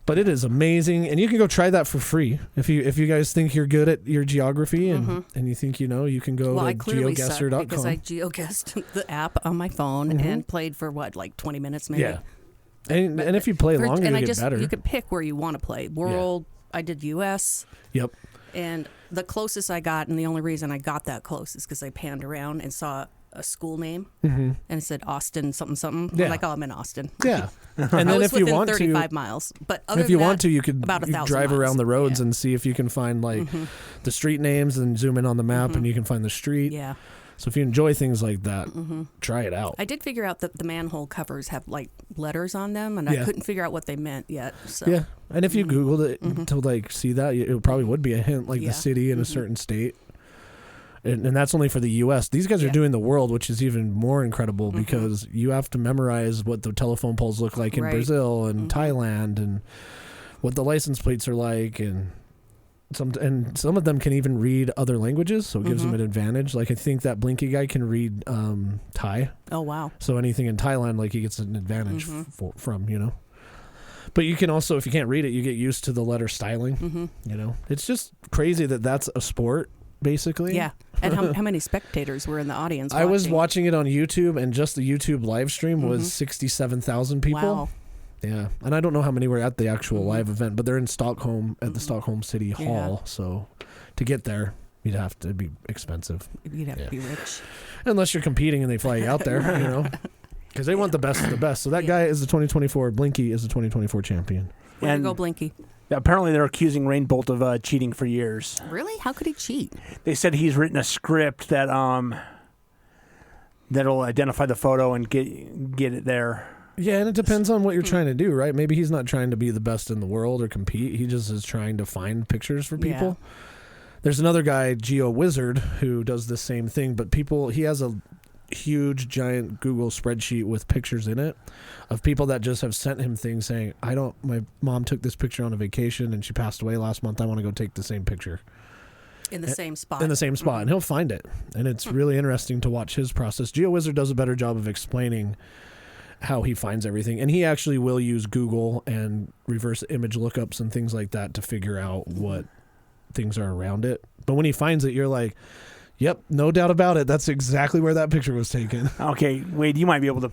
But it is amazing, and you can go try that for free if you guys think you're good at your geography and you think you can go to GeoGuessr.com. Because I GeoGuessed the app on my phone and played for 20 minutes maybe. Yeah, and if you play longer, you get better. You can pick where you want to play. World, I did US. Yep. And the closest I got, and the only reason I got that close is because I panned around and saw a school name, and it said Austin something something. Yeah. I'm like, oh, I'm in Austin. Yeah. And then if you want 35 miles, but if you want to, you could about 1,000 drive miles. around the roads and see if you can find the street names and zoom in on the map and you can find the street. Yeah. So if you enjoy things like that, try it out. I did figure out that the manhole covers have letters on them, and I couldn't figure out what they meant yet. So. Yeah. And if you Googled it to see that, it probably would be a hint, like the city in a certain state. And that's only for the U.S. These guys are doing the world, which is even more incredible because you have to memorize what the telephone poles look like in Brazil and Thailand, and what the license plates are like, and some of them can even read other languages, so it gives them an advantage. Like I think that Blinky guy can read Thai. Oh wow! So anything in Thailand, like he gets an advantage from. But you can also, if you can't read it, you get used to the letter styling. It's just crazy that that's a sport. Basically. Yeah. And how many spectators were in the audience I was watching it on YouTube, and just the YouTube live stream was 67,000 people. Wow. Yeah. And I don't know how many were at the actual live event, but they're in Stockholm at the Stockholm City Hall. So to get there, you'd have to be expensive. You'd have to be rich. Unless you're competing and they fly you out there, because they want the best of the best. So that guy is the 2024, Blinky is the 2024 champion. Way to go, Blinky. Apparently, they're accusing Rainbolt of cheating for years. Really? How could he cheat? They said he's written a script that that'll identify the photo and get it there. Yeah, and it depends on what you're trying to do, right? Maybe he's not trying to be the best in the world or compete. He just is trying to find pictures for people. Yeah. There's another guy, GeoWizard, who does the same thing, but he has a huge giant Google spreadsheet with pictures in it of people that just have sent him things saying, my mom took this picture on a vacation and she passed away last month. I want to go take the same picture. In the same spot. In the same spot. And he'll find it. And it's really interesting to watch his process. GeoWizard does a better job of explaining how he finds everything. And he actually will use Google and reverse image lookups and things like that to figure out what things are around it. But when he finds it, you're like, yep, no doubt about it. That's exactly where that picture was taken. Okay, Wade, you might be able to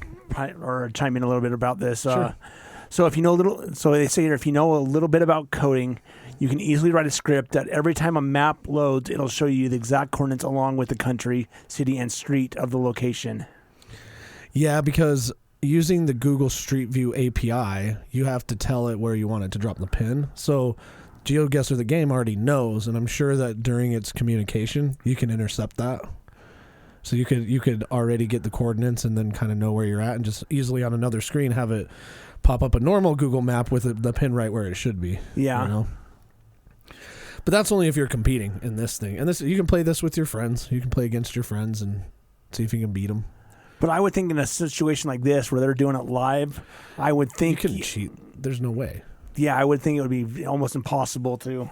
chime in a little bit about this. Sure. So they say if you know a little bit about coding, you can easily write a script that every time a map loads, it'll show you the exact coordinates along with the country, city, and street of the location. Yeah, because using the Google Street View API, you have to tell it where you want it to drop the pin. So GeoGuessr, the game, already knows, and I'm sure that during its communication, you can intercept that. So you could already get the coordinates and then kind of know where you're at, and just easily on another screen have it pop up a normal Google map with the pin right where it should be. Yeah. But that's only if you're competing in this thing. And you can play this with your friends. You can play against your friends and see if you can beat them. But I would think in a situation like this where they're doing it live, I would think you couldn't cheat. There's no way. Yeah, I would think it would be almost impossible to.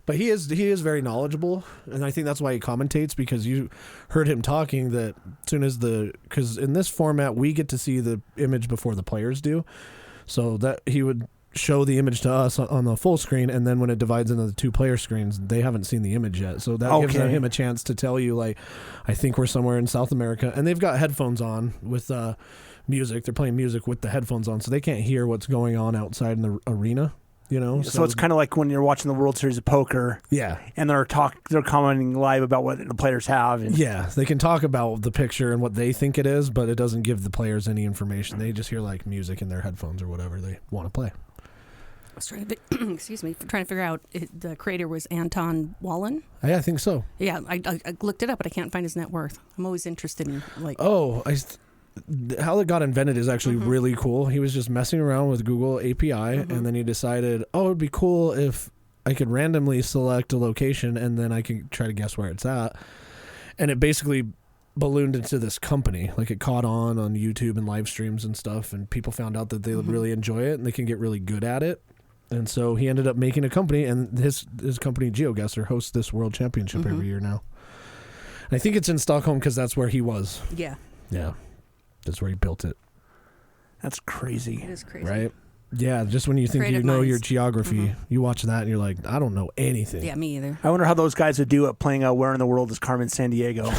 But he is very knowledgeable, and I think that's why he commentates, because you heard him talking that as soon as because in this format we get to see the image before the players do, so that he would show the image to us on the full screen, and then when it divides into the 2-player screens, they haven't seen the image yet. So that gives him a chance to tell you, like, I think we're somewhere in South America, and they've got headphones on with music. They're playing music with the headphones on, so they can't hear what's going on outside in the arena. You know, so it's kind of like when you're watching the World Series of Poker. Yeah, and they're commenting live about what the players have. And yeah, they can talk about the picture and what they think it is, but it doesn't give the players any information. They just hear like music in their headphones or whatever they want to play. I was trying to, trying to figure out the creator was Anton Wallen. Yeah, I think so. Yeah, I looked it up, but I can't find his net worth. I'm always interested in like. How it got invented is actually really cool. He was just messing around with Google API, and then he decided, it'd be cool if I could randomly select a location, and then I could try to guess where it's at. And it basically ballooned into this company. Like, it caught on YouTube and live streams and stuff, and people found out that they would really enjoy it, and they can get really good at it. And so he ended up making a company, and his company, GeoGuessr, hosts this world championship every year now. And I think it's in Stockholm because that's where he was. Yeah. Yeah. That's where he built it. That's crazy. It is crazy. Right? Yeah, just when you think Creative you know minds. your geography, you watch that and you're like, I don't know anything. Yeah, me either. I wonder how those guys would do it playing Where in the World is Carmen Sandiego?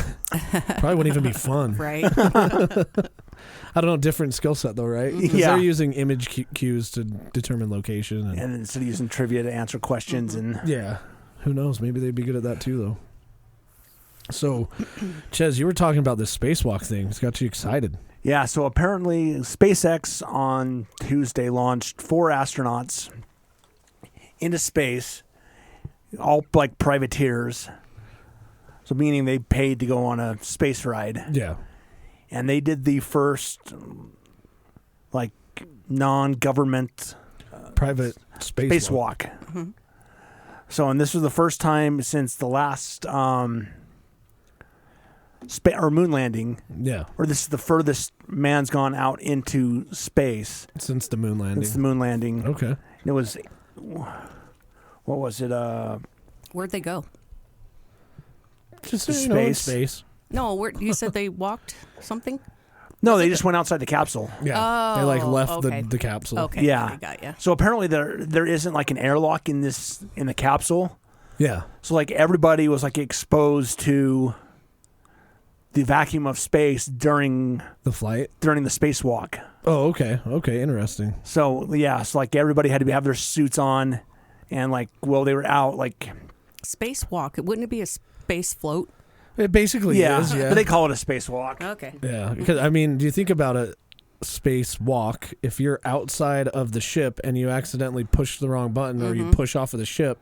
Probably wouldn't even be fun. Right. I don't know, different skill set though, right? Because they're using image cues to determine location. And instead of using trivia to answer questions. And yeah, who knows? Maybe they'd be good at that too, though. So, Ches, you were talking about this spacewalk thing. It's got you excited. Yeah, so apparently SpaceX on Tuesday launched 4 astronauts into space, all like privateers. So meaning they paid to go on a space ride. Yeah. And they did the first like non-government private spacewalk. So, and this was the first time since the last moon landing. Yeah. Or this is the furthest man's gone out into space. Since the moon landing. Since the moon landing. Okay. It was, what was it? Where'd they go? Just space. Space. No, you said they walked something? No, they just went outside the capsule. Yeah. They like left the capsule. Okay. Yeah. I got you. So apparently there isn't like an airlock in the capsule. Yeah. So like everybody was like exposed to the vacuum of space during the flight, during the spacewalk. Oh, okay. Okay, interesting. So yeah, so like everybody had to have their suits on, and like they were out like spacewalk. Wouldn't it be a space float? It basically is. Yeah, but they call it a spacewalk. Okay. Yeah, because I mean, do you think about a spacewalk? If you're outside of the ship and you accidentally push the wrong button or you push off of the ship,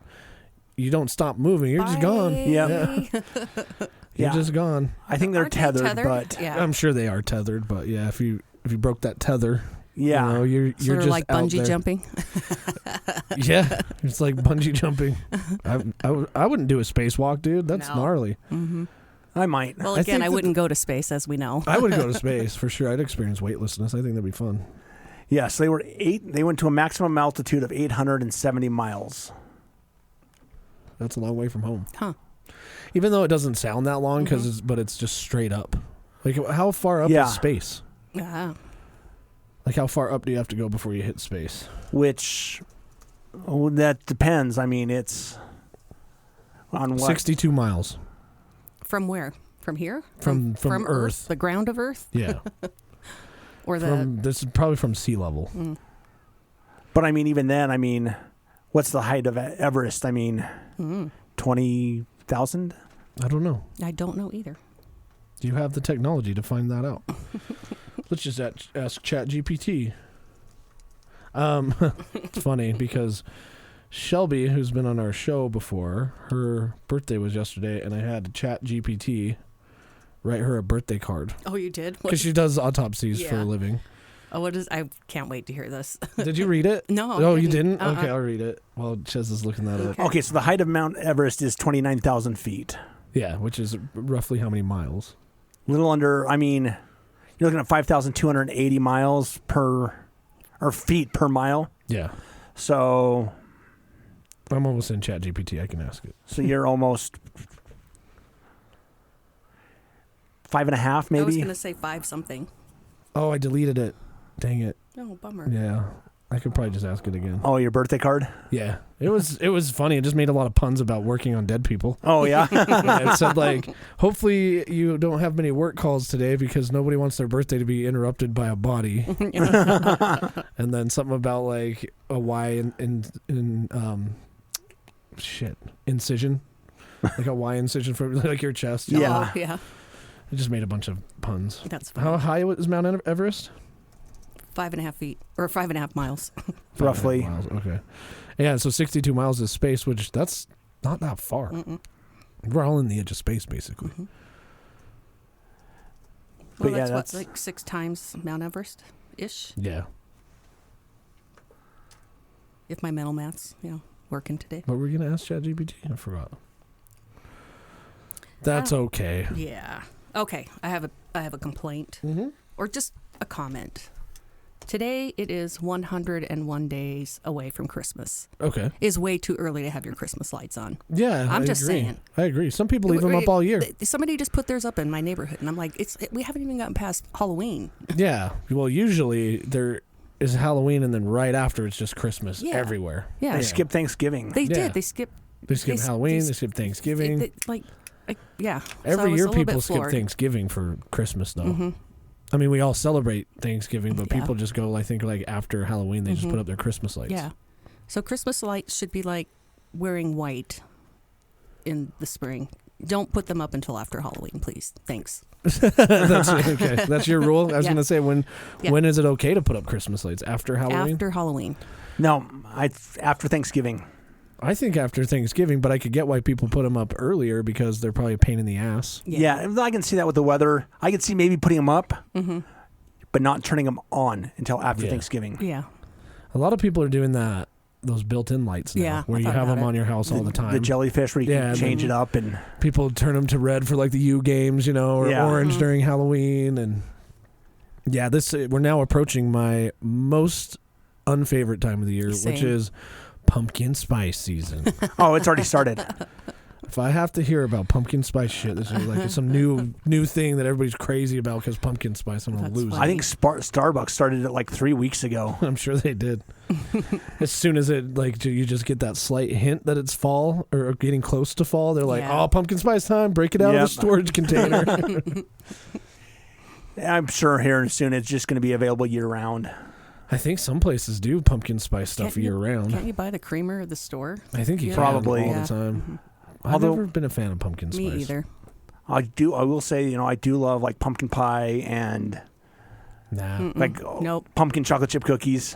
you don't stop moving. You're just gone. Yeah. You're just gone. I think they're tethered, but I'm sure they are tethered. But yeah, if you broke that tether, yeah, you're sort of just like out bungee there. jumping. Yeah, it's like bungee jumping. I wouldn't do a spacewalk, dude. That's gnarly. Mm-hmm. I might. Well, again, I wouldn't go to space, as we know. I would go to space for sure. I'd experience weightlessness. I think that'd be fun. Yes, they went to a maximum altitude of 870 miles. That's a long way from home. Huh. Even though it doesn't sound that long, but it's just straight up. Like, how far up is space? Yeah. Like, how far up do you have to go before you hit space? Which, that depends. I mean, it's on what? 62 miles. From where? From here? From Earth. The ground of Earth? Yeah. Or the... This is probably from sea level. Mm. But, I mean, even then, I mean, what's the height of Everest? I mean, 20,000? I don't know. I don't know either. Do you have the technology to find that out? Let's just ask ChatGPT. It's funny because Shelby, who's been on our show before, her birthday was yesterday, and I had ChatGPT write her a birthday card. Oh, you did? Because she does autopsies for a living. Oh, I can't wait to hear this. Did you read it? No. Oh, you didn't? Okay, I'll read it. Well, Ches is looking that up. Okay, so the height of Mount Everest is 29,000 feet. Yeah, which is roughly how many miles? A little under, I mean, you're looking at 5,280 miles feet per mile. Yeah. So I'm almost in ChatGPT. I can ask it. So you're almost 5.5, maybe? I was going to say 5 something. Oh, I deleted it. Dang it. Oh, bummer. Yeah. I could probably just ask it again. Oh, your birthday card? Yeah. It was funny. It just made a lot of puns about working on dead people. Oh, yeah. Yeah, it said, like, hopefully you don't have many work calls today because nobody wants their birthday to be interrupted by a body. And then something about, like, a Y incision. Like a Y incision for, like, your chest. Yeah. Oh, yeah. It just made a bunch of puns. That's fine. How high is Mount Everest? 5.5 feet or 5.5 miles. Roughly. 5 miles, okay. Yeah, so 62 miles is space, which that's not that far. Mm-mm. We're all in the edge of space, basically. Mm-hmm. But Well, yeah, that's that's- like 6 times Mount Everest ish. Yeah. If my mental math's working today. What were we going to ask ChatGPT? I forgot. That's okay. Yeah. Okay. I have a complaint or just a comment. Today it is 101 days away from Christmas. Okay. Is way too early to have your Christmas lights on. Yeah, I'm I just agree. saying. I agree. Some people leave them up all year. Somebody just put theirs up in my neighborhood, and I'm like, we haven't even gotten past Halloween. Yeah. Well, usually there is Halloween, and then right after it's just Christmas everywhere. Yeah. They skip Thanksgiving. They Yeah. did. They skipped. They skip Halloween. They skip Thanksgiving. Yeah. Every So I was year a little people bit skip floored. Thanksgiving for Christmas, though. Mm-hmm. I mean, we all celebrate Thanksgiving, but Yeah. people just go, I think, like after Halloween, they just put up their Christmas lights. Yeah. So Christmas lights should be like wearing white in the spring. Don't put them up until after Halloween, please. Thanks. That's okay. That's your rule. I was Yeah. going to say, when is it okay to put up Christmas lights? After Halloween? After Halloween. No, after Thanksgiving. I think after Thanksgiving, but I could get why people put them up earlier because they're probably a pain in the ass. Yeah, I can see that with the weather. I can see maybe putting them up, but not turning them on until after Yeah. Thanksgiving. Yeah. A lot of people are doing that. Those built-in lights now, Yeah, where I you thought have them about on your house all the time. The jellyfish where you Yeah, can change it up. And People turn them to red for like the U games, or Yeah. orange during Halloween. And yeah, we're now approaching my most unfavorite time of the year, which Same. is pumpkin spice season. Oh, it's already started. If I have to hear about pumpkin spice shit, this is like some new thing that everybody's crazy about because pumpkin spice, I'm going to That's lose funny. I think Starbucks started it like 3 weeks ago. I'm sure they did. As soon as it, like, you just get that slight hint that it's fall or getting close to fall, they're like, Yeah. oh, pumpkin spice time, break it out of the Yep. storage container. I'm sure here soon it's just going to be available year round. I think some places do pumpkin spice stuff Can't you- year round. Can't you buy the creamer at the store? I think you Yeah. can Probably. all Yeah. the time. I've Although- never been a fan of pumpkin spice. Me either. I will say, I do love like pumpkin pie and Nah. like Nope. pumpkin chocolate chip cookies.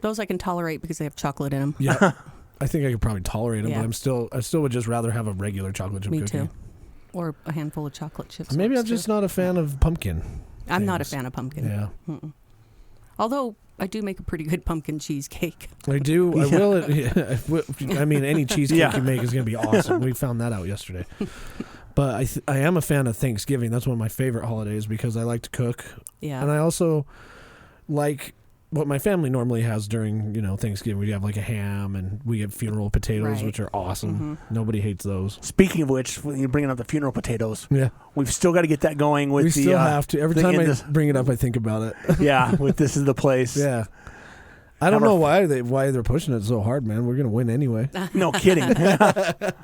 Those I can tolerate because they have chocolate in them. Yeah. I think I could probably tolerate them, Yeah. but I still would just rather have a regular chocolate chip Me cookie. too. Or a handful of chocolate chips. Maybe I'm works, just too. not a fan of pumpkin. I'm not a things. fan of pumpkin. Yeah. Although I do make a pretty good pumpkin cheesecake. I do. I Yeah. will. Yeah, I mean, any cheesecake Yeah. you make is going to be awesome. We found that out yesterday. But I am a fan of Thanksgiving. That's one of my favorite holidays because I like to cook. Yeah. And I also like what my family normally has during, Thanksgiving. We have like a ham and we get funeral potatoes, Right. which are awesome. Nobody hates those. Speaking of which, when you're bringing up the funeral potatoes, Yeah. we've still got to get that going with We the. still have to. Every the time I indus- bring it up, I think about it. Yeah, with This Is the Place. Yeah. I don't Have know our- why they're pushing it so hard, man. We're going to win anyway. No kidding.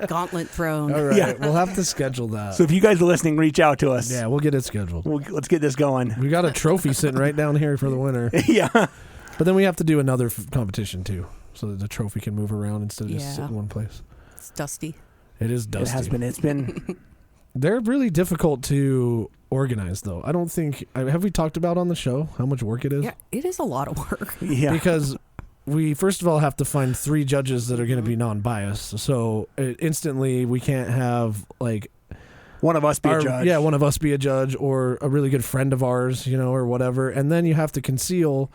Gauntlet thrown. All right. Yeah. We'll have to schedule that. So if you guys are listening, reach out to us. Yeah, we'll get it scheduled. Let's get this going. We got a trophy sitting right down here for the winner. Yeah. But then we have to do another competition too, so that the trophy can move around instead of just Yeah. sit in one place. It's dusty. It is dusty. It has been. It's been. They're really difficult to organize, though. I don't think have we talked about on the show how much work it is? Yeah, it is a lot of work. Yeah. Because we first of all have to find 3 judges that are going to be non-biased. So instantly we can't have like One of us be a judge. Yeah, one of us be a judge or a really good friend of ours, or whatever. And then you have to conceal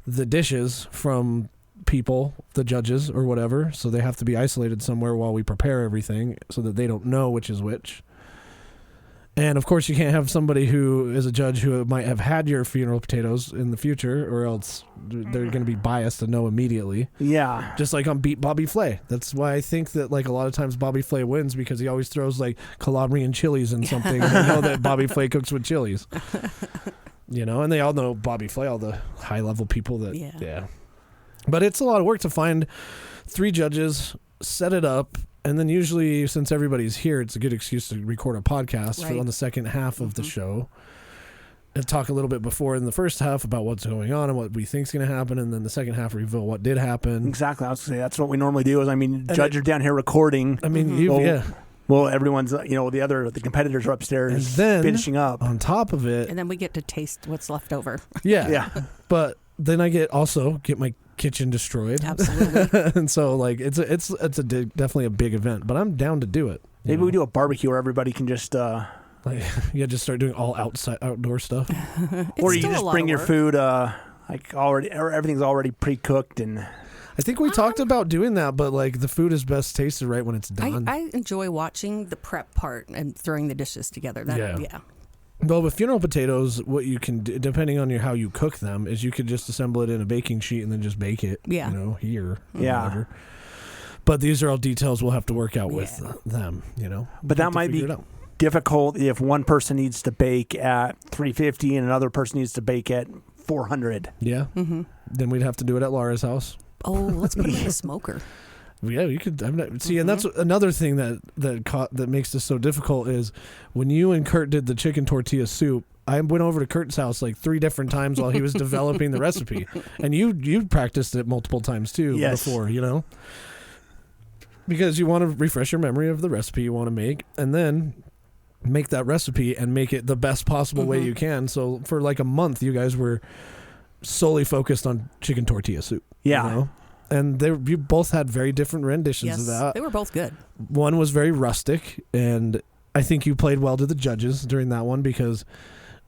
the dishes from people, the judges or whatever. So they have to be isolated somewhere while we prepare everything so that they don't know which is which. And of course you can't have somebody who is a judge who might have had your funeral potatoes in the future, or else they're going to be biased to know immediately. Yeah. Just like on Beat Bobby Flay. That's why I think that like a lot of times Bobby Flay wins, because he always throws like Calabrian chilies in something. And they know that Bobby Flay cooks with chilies. And they all know Bobby Flay, all the high level people that, Yeah. But it's a lot of work to find 3 judges, set it up, and then usually, since everybody's here, it's a good excuse to record a podcast on the second half of the show and talk a little bit before in the first half about what's going on and what we think's going to happen, and then the second half reveal what did happen. Exactly. I was going to say that's what we normally do. Judge are down here recording. I mean, Well, everyone's, the competitors are upstairs and then, finishing up. On top of it. And then we get to taste what's left over. Yeah. But then I get my kitchen destroyed. Absolutely. And so, it's definitely a big event, but I'm down to do it. Maybe we do a barbecue where everybody can just... just start doing all outdoor stuff. Or you just bring your food, everything's already pre-cooked and... I think we talked about doing that, but the food is best tasted right when it's done. I enjoy watching the prep part and throwing the dishes together. Yeah. Well, with funeral potatoes, what you can do, depending on how you cook them, is you could just assemble it in a baking sheet and then just bake it. Yeah. Here. Yeah. Whatever. But these are all details we'll have to work out with them. But that might be difficult if one person needs to bake at 350 and another person needs to bake at 400. Yeah. Mm-hmm. Then we'd have to do it at Laura's house. Oh, let's put it in a smoker. Yeah, you could. And that's another thing that makes this so difficult is when you and Kurt did the chicken tortilla soup. I went over to Kurt's house 3 different times while he was developing the recipe, and you practiced it multiple times too before, because you want to refresh your memory of the recipe you want to make, and then make that recipe and make it the best possible way you can. So for a month, you guys were solely focused on chicken tortilla soup. Yeah. And you both had very different renditions of that. They were both good. One was very rustic, and I think you played well to the judges during that one, because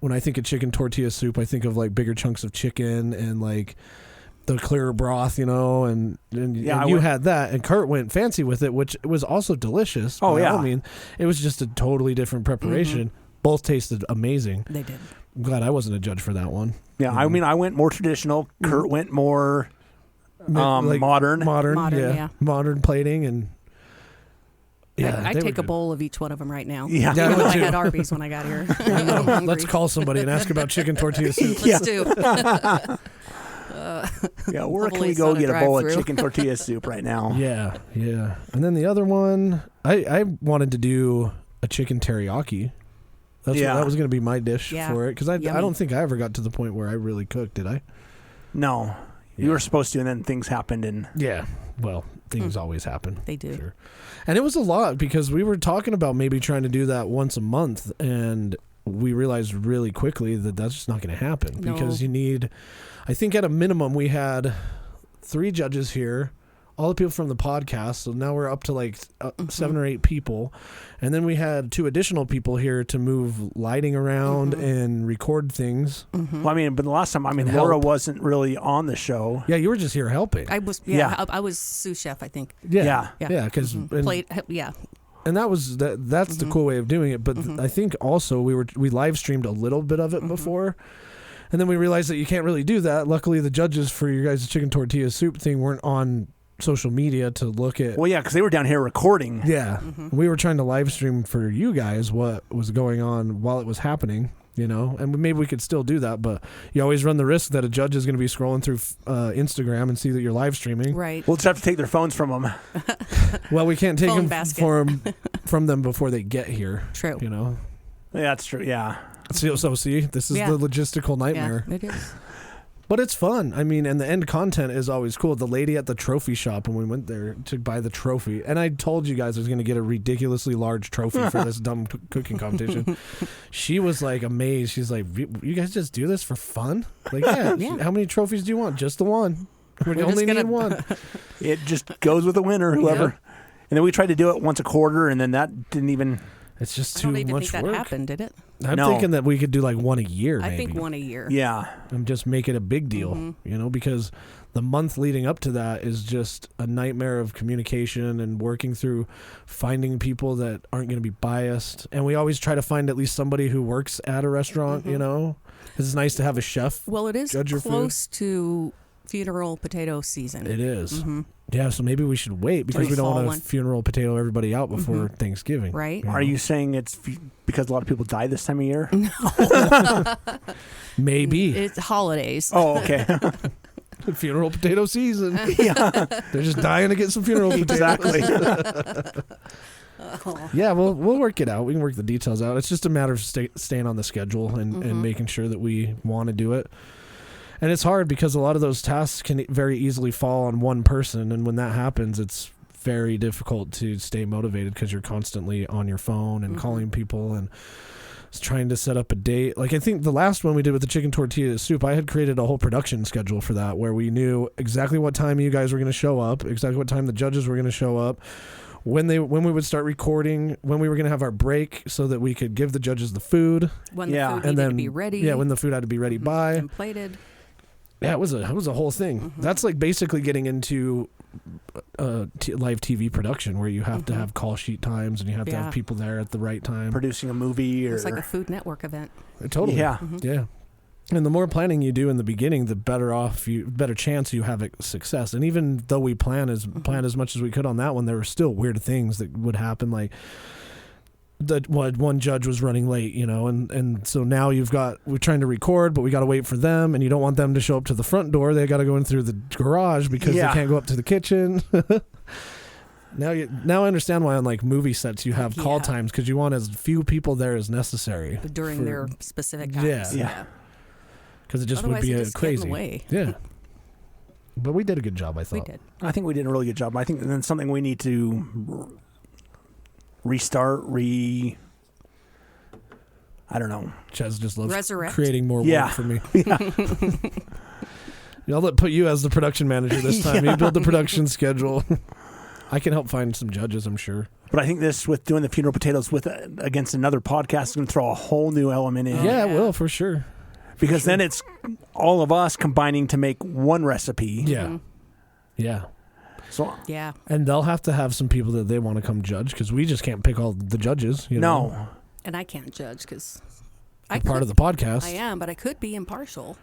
when I think of chicken tortilla soup, I think of bigger chunks of chicken and the clearer broth, and you had that, and Kurt went fancy with it, which was also delicious. Oh, yeah. I mean, it was just a totally different preparation. Both tasted amazing. They did. I'm glad I wasn't a judge for that one. Yeah, I mean, I went more traditional. Kurt went more modern. Modern plating and. Yeah, I'd take a bowl of each one of them right now. Yeah, I had Arby's when I got here. Let's call somebody and ask about chicken tortilla soup. Let's do. Where can we go get a bowl of chicken tortilla soup right now? Yeah. And then the other one, I wanted to do a chicken teriyaki. That was going to be my dish for it, because I don't think I ever got to the point where I really cooked, did I? No. You were supposed to, and then things happened. And well, things always happen. They do. Sure. And it was a lot, because we were talking about maybe trying to do that once a month, and we realized really quickly that that's just not going to happen, because you need, I think at a minimum we had 3 judges here, all the people from the podcast, so now we're up to 7 or 8 people, and then we had 2 additional people here to move lighting around and record things. Well, I mean, but the last time, Laura wasn't really on the show. Yeah, you were just here helping. I was, I was sous chef, I think. Yeah, because played, and that's the cool way of doing it. But I think also we live streamed a little bit of it before. And then we realized that you can't really do that. Luckily, the judges for your guys' chicken tortilla soup thing weren't on social media to look at. Well, yeah, because they were down here recording. Yeah. We were trying to live stream for you guys what was going on while it was happening, and maybe we could still do that, but you always run the risk that a judge is going to be scrolling through Instagram and see that you're live streaming. Right. We'll just have to take their phones from them. Well, we can't take them from them before they get here. True. Yeah, that's true. Yeah. So see, this is the logistical nightmare. Yeah, it is. But it's fun. I mean, and the end content is always cool. The lady at the trophy shop when we went there to buy the trophy, and I told you guys I was going to get a ridiculously large trophy for this dumb cooking competition. She was amazed. She's like, "You guys just do this for fun?" Yeah. How many trophies do you want? Just the one. We only need one. It just goes with the winner, whoever. Yep. And then we tried to do it once a quarter, and then that didn't even. It's just too much work. I don't even think that happened, did it? I'm thinking that we could do one a year, maybe. I think one a year. Yeah. And just make it a big deal, because the month leading up to that is just a nightmare of communication and working through finding people that aren't going to be biased. And we always try to find at least somebody who works at a restaurant, It's nice to have a chef. Well, it is close to funeral potato season. It is. Yeah, so maybe we should wait, because we don't want to funeral potato everybody out before Thanksgiving. Right. Are you saying it's because a lot of people die this time of year? Maybe. It's holidays. Oh, okay. Funeral potato season. Yeah, They're just dying to get some funeral potatoes. exactly. Yeah, we'll work it out. We can work the details out. It's just a matter of staying on the schedule and making sure that we want to do it. And it's hard because a lot of those tasks can very easily fall on one person. And when that happens, it's very difficult to stay motivated because you're constantly on your phone and calling people and trying to set up a date. Like I think the last one we did with the chicken tortilla soup, I had created a whole production schedule for that where we knew exactly what time you guys were going to show up, exactly what time the judges were going to show up, when we would start recording, when we were going to have our break so that we could give the judges the food. When the food and needed then to be ready. Yeah, when the food had to be ready by. And plated. Yeah, it was a whole thing. That's like basically getting into live TV production where you have to have call sheet times and you have to have people there at the right time. Producing a movie or It's like a Food Network event. Totally. Yeah. Yeah. And the more planning you do in the beginning, the better chance you have success. And even though we planned as much as we could on that one, there were still weird things that would happen. Like one judge was running late, and so now we're trying to record, but we got to wait for them, and you don't want them to show up to the front door. They got to go in through the garage because they can't go up to the kitchen. Now I understand why on like movie sets you have call times because you want as few people there as necessary during their specific times. Yeah. Because it just Otherwise, would be it just get in the crazy. way. Yeah. But we did a good job, I thought. We did. I think we did a really good job. I think that's something we need to restart, I don't know. Chaz just loves Resurrect. creating more work for me. Yeah. I'll put you as the production manager this time. You build the production schedule. I can help find some judges, I'm sure. But I think this, with doing the funeral potatoes against another podcast, is going to throw a whole new element in. Yeah, it will, for sure. Because then it's all of us combining to make one recipe. Yeah. Yeah. So Yeah. And they'll have to have some people that they want to come judge because we just can't pick all the judges. No. And I can't judge because I'm part of the podcast. I am, but I could be impartial.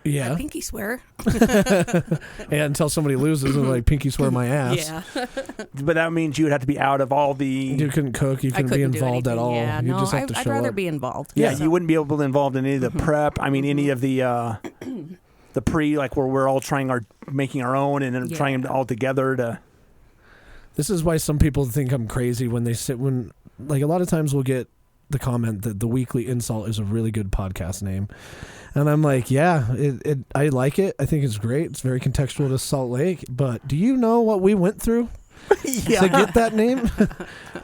Yeah. I pinky swear. And until somebody loses, and like pinky swear my ass. Yeah. But that means you would have to be out of all the... You couldn't cook. You I couldn't be couldn't do involved at anything. all. Yeah, You just have to I'd show rather up. be involved. Yeah, So- you wouldn't be able to be involved in any of the prep. I mean, any of the pre, like where we're all making our own and then trying all together to... This is why some people think I'm crazy when like a lot of times we'll get the comment that the Weekly InSalt is a really good podcast name. And I'm like, yeah, I like it. I think it's great. It's very contextual to Salt Lake. But do you know what we went through to get that name?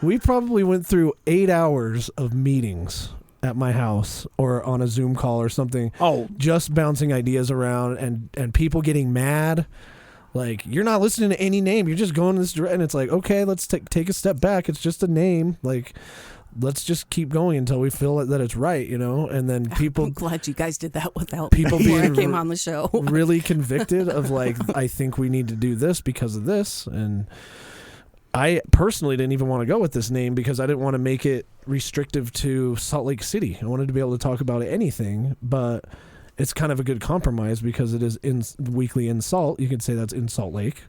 We probably went through 8 hours of meetings at my house or on a Zoom call or something. Oh. Just bouncing ideas around and people getting mad. Like, you're not listening to any name. You're just going this direction. And it's like, okay, let's take a step back. It's just a name. Like, let's just keep going until we feel that it's right, And then people... I'm glad you guys did that without people before I being came on the show. really convicted of like, I think we need to do this because of this. And I personally didn't even want to go with this name because I didn't want to make it restrictive to Salt Lake City. I wanted to be able to talk about anything, but it's kind of a good compromise because it is Weekly InSalt. You could say that's in Salt Lake.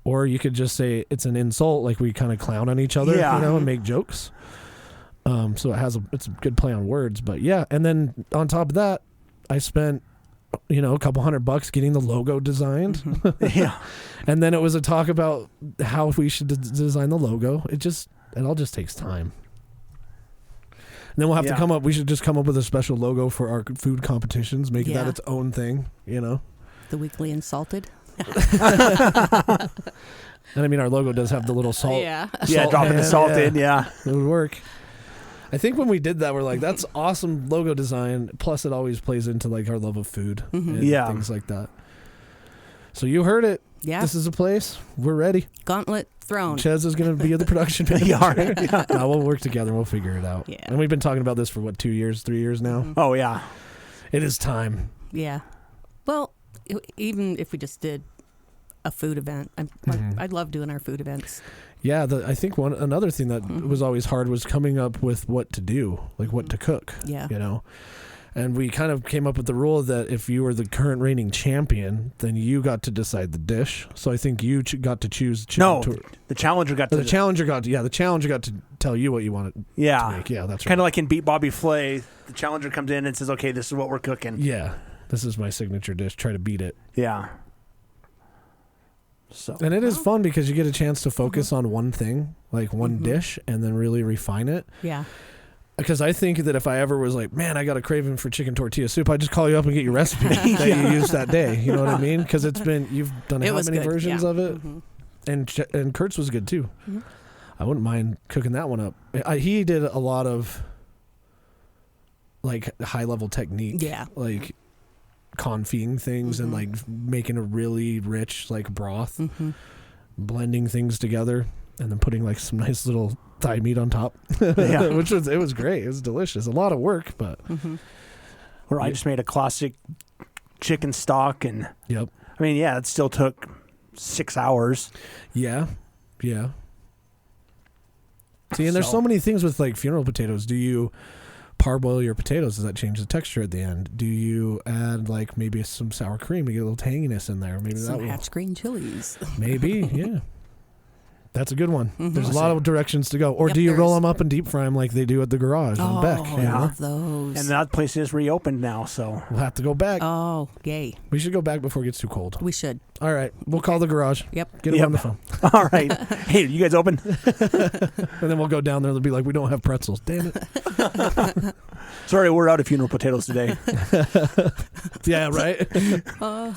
Or you could just say it's an insult, like we kind of clown on each other, and make jokes. So it's a good play on words, but yeah. And then on top of that, I spent, a couple $100 getting the logo designed. Yeah. And then it was a talk about how we should design the logo. It all just takes time. And then we'll have to we should just come up with a special logo for our food competitions, make that its own thing, The Weekly Insalted. And I mean, our logo does have the little salt. Yeah. Dropping the salt in, It would work. I think when we did that, we're like, that's awesome logo design. Plus, it always plays into like our love of food and things like that. So you heard it. Yeah. This is a place. We're ready. Gauntlet thrown. Chez is going to be the production manager. No, we'll work together. We'll figure it out. Yeah. And we've been talking about this for 2 years, 3 years now? Mm-hmm. Oh, yeah. It is time. Yeah. Well, even if we just did a food event, I'd love doing our food events. Yeah, I think another thing that was always hard was coming up with what to do, like what to cook. Yeah. And we kind of came up with the rule that if you were the current reigning champion, then you got to decide the dish. So I think you got to choose. The challenger got to. The challenger got to tell you what you wanted to make. Yeah, that's kind of like in Beat Bobby Flay. The challenger comes in and says, "Okay, this is what we're cooking." Yeah, This is my signature dish. Try to beat it. Yeah. So. And it is fun because you get a chance to focus on one thing, like one dish, and then really refine it. Yeah. Because I think that if I ever was like, man, I got a craving for chicken tortilla soup, I'd just call you up and get your recipe that you used that day. You know what I mean? Because you've done how many versions of it? And Kurt's was good too. I wouldn't mind cooking that one up. He did a lot of like high level technique. Yeah. Like confying things and like making a really rich like broth, blending things together, and then putting like some nice little thigh meat on top. Yeah. It was great. It was delicious. A lot of work, but Or I just made a classic chicken stock, and yep. I mean, yeah, it still took 6 hours. Yeah. See, and there's so many things with like funeral potatoes. Do you parboil your potatoes? Does that change the texture at the end? Do you add like maybe some sour cream to get a little tanginess in there? Maybe some that Hatch green chilies. Maybe, yeah. That's a good one. There's a lot of directions to go. Or do you roll them up and deep fry them like they do at the garage in Beck? I love those. And that place is reopened now, so We'll have to go back. Oh, yay. We should go back before it gets too cold. We should. All right. We'll call the garage. Yep. Get them on the phone. all right. Hey, you guys open? And then we'll go down there. They'll be like, we don't have pretzels. Damn it. Sorry, we're out of funeral potatoes today. Yeah, right?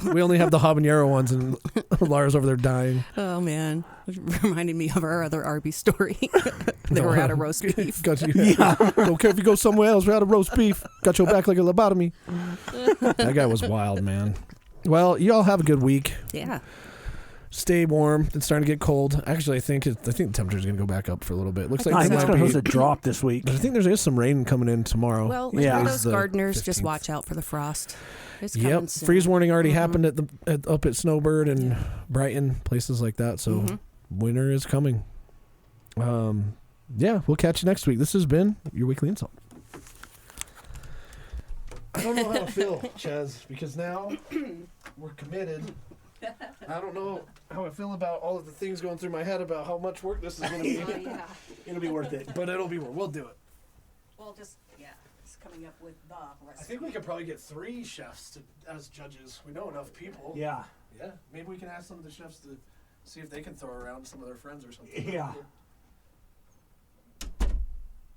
We only have the habanero ones, and Lara's over there dying. Oh, man. It reminded me of our other Arby's story. They were out of roast beef. Got you. Yeah. Don't care if you go somewhere else. We're out of roast beef. Got your back like a lobotomy. That guy was wild, man. Well, you all have a good week. Yeah. Stay warm. It's starting to get cold. Actually, I think the temperature's going to go back up for a little bit. Looks like I think there it's might going be. to drop this week. I think there is some rain coming in tomorrow. Well, Yeah. for those The gardeners, just 15th. watch out for the frost. It's coming Yep. soon. Freeze warning already happened up at Snowbird and Brighton, places like that. So winter is coming. Yeah, we'll catch you next week. This has been your weekly insult. I don't know how to feel, Chaz, because now we're committed. I don't know how I feel about all of the things going through my head about how much work this is going to be. It'll be worth it. But it'll be worth. We'll do it. Well, just coming up with the recipe. I think we could probably get 3 chefs as judges. We know enough people. Yeah. Yeah. Maybe we can ask some of the chefs to see if they can throw around some of their friends or something. Yeah.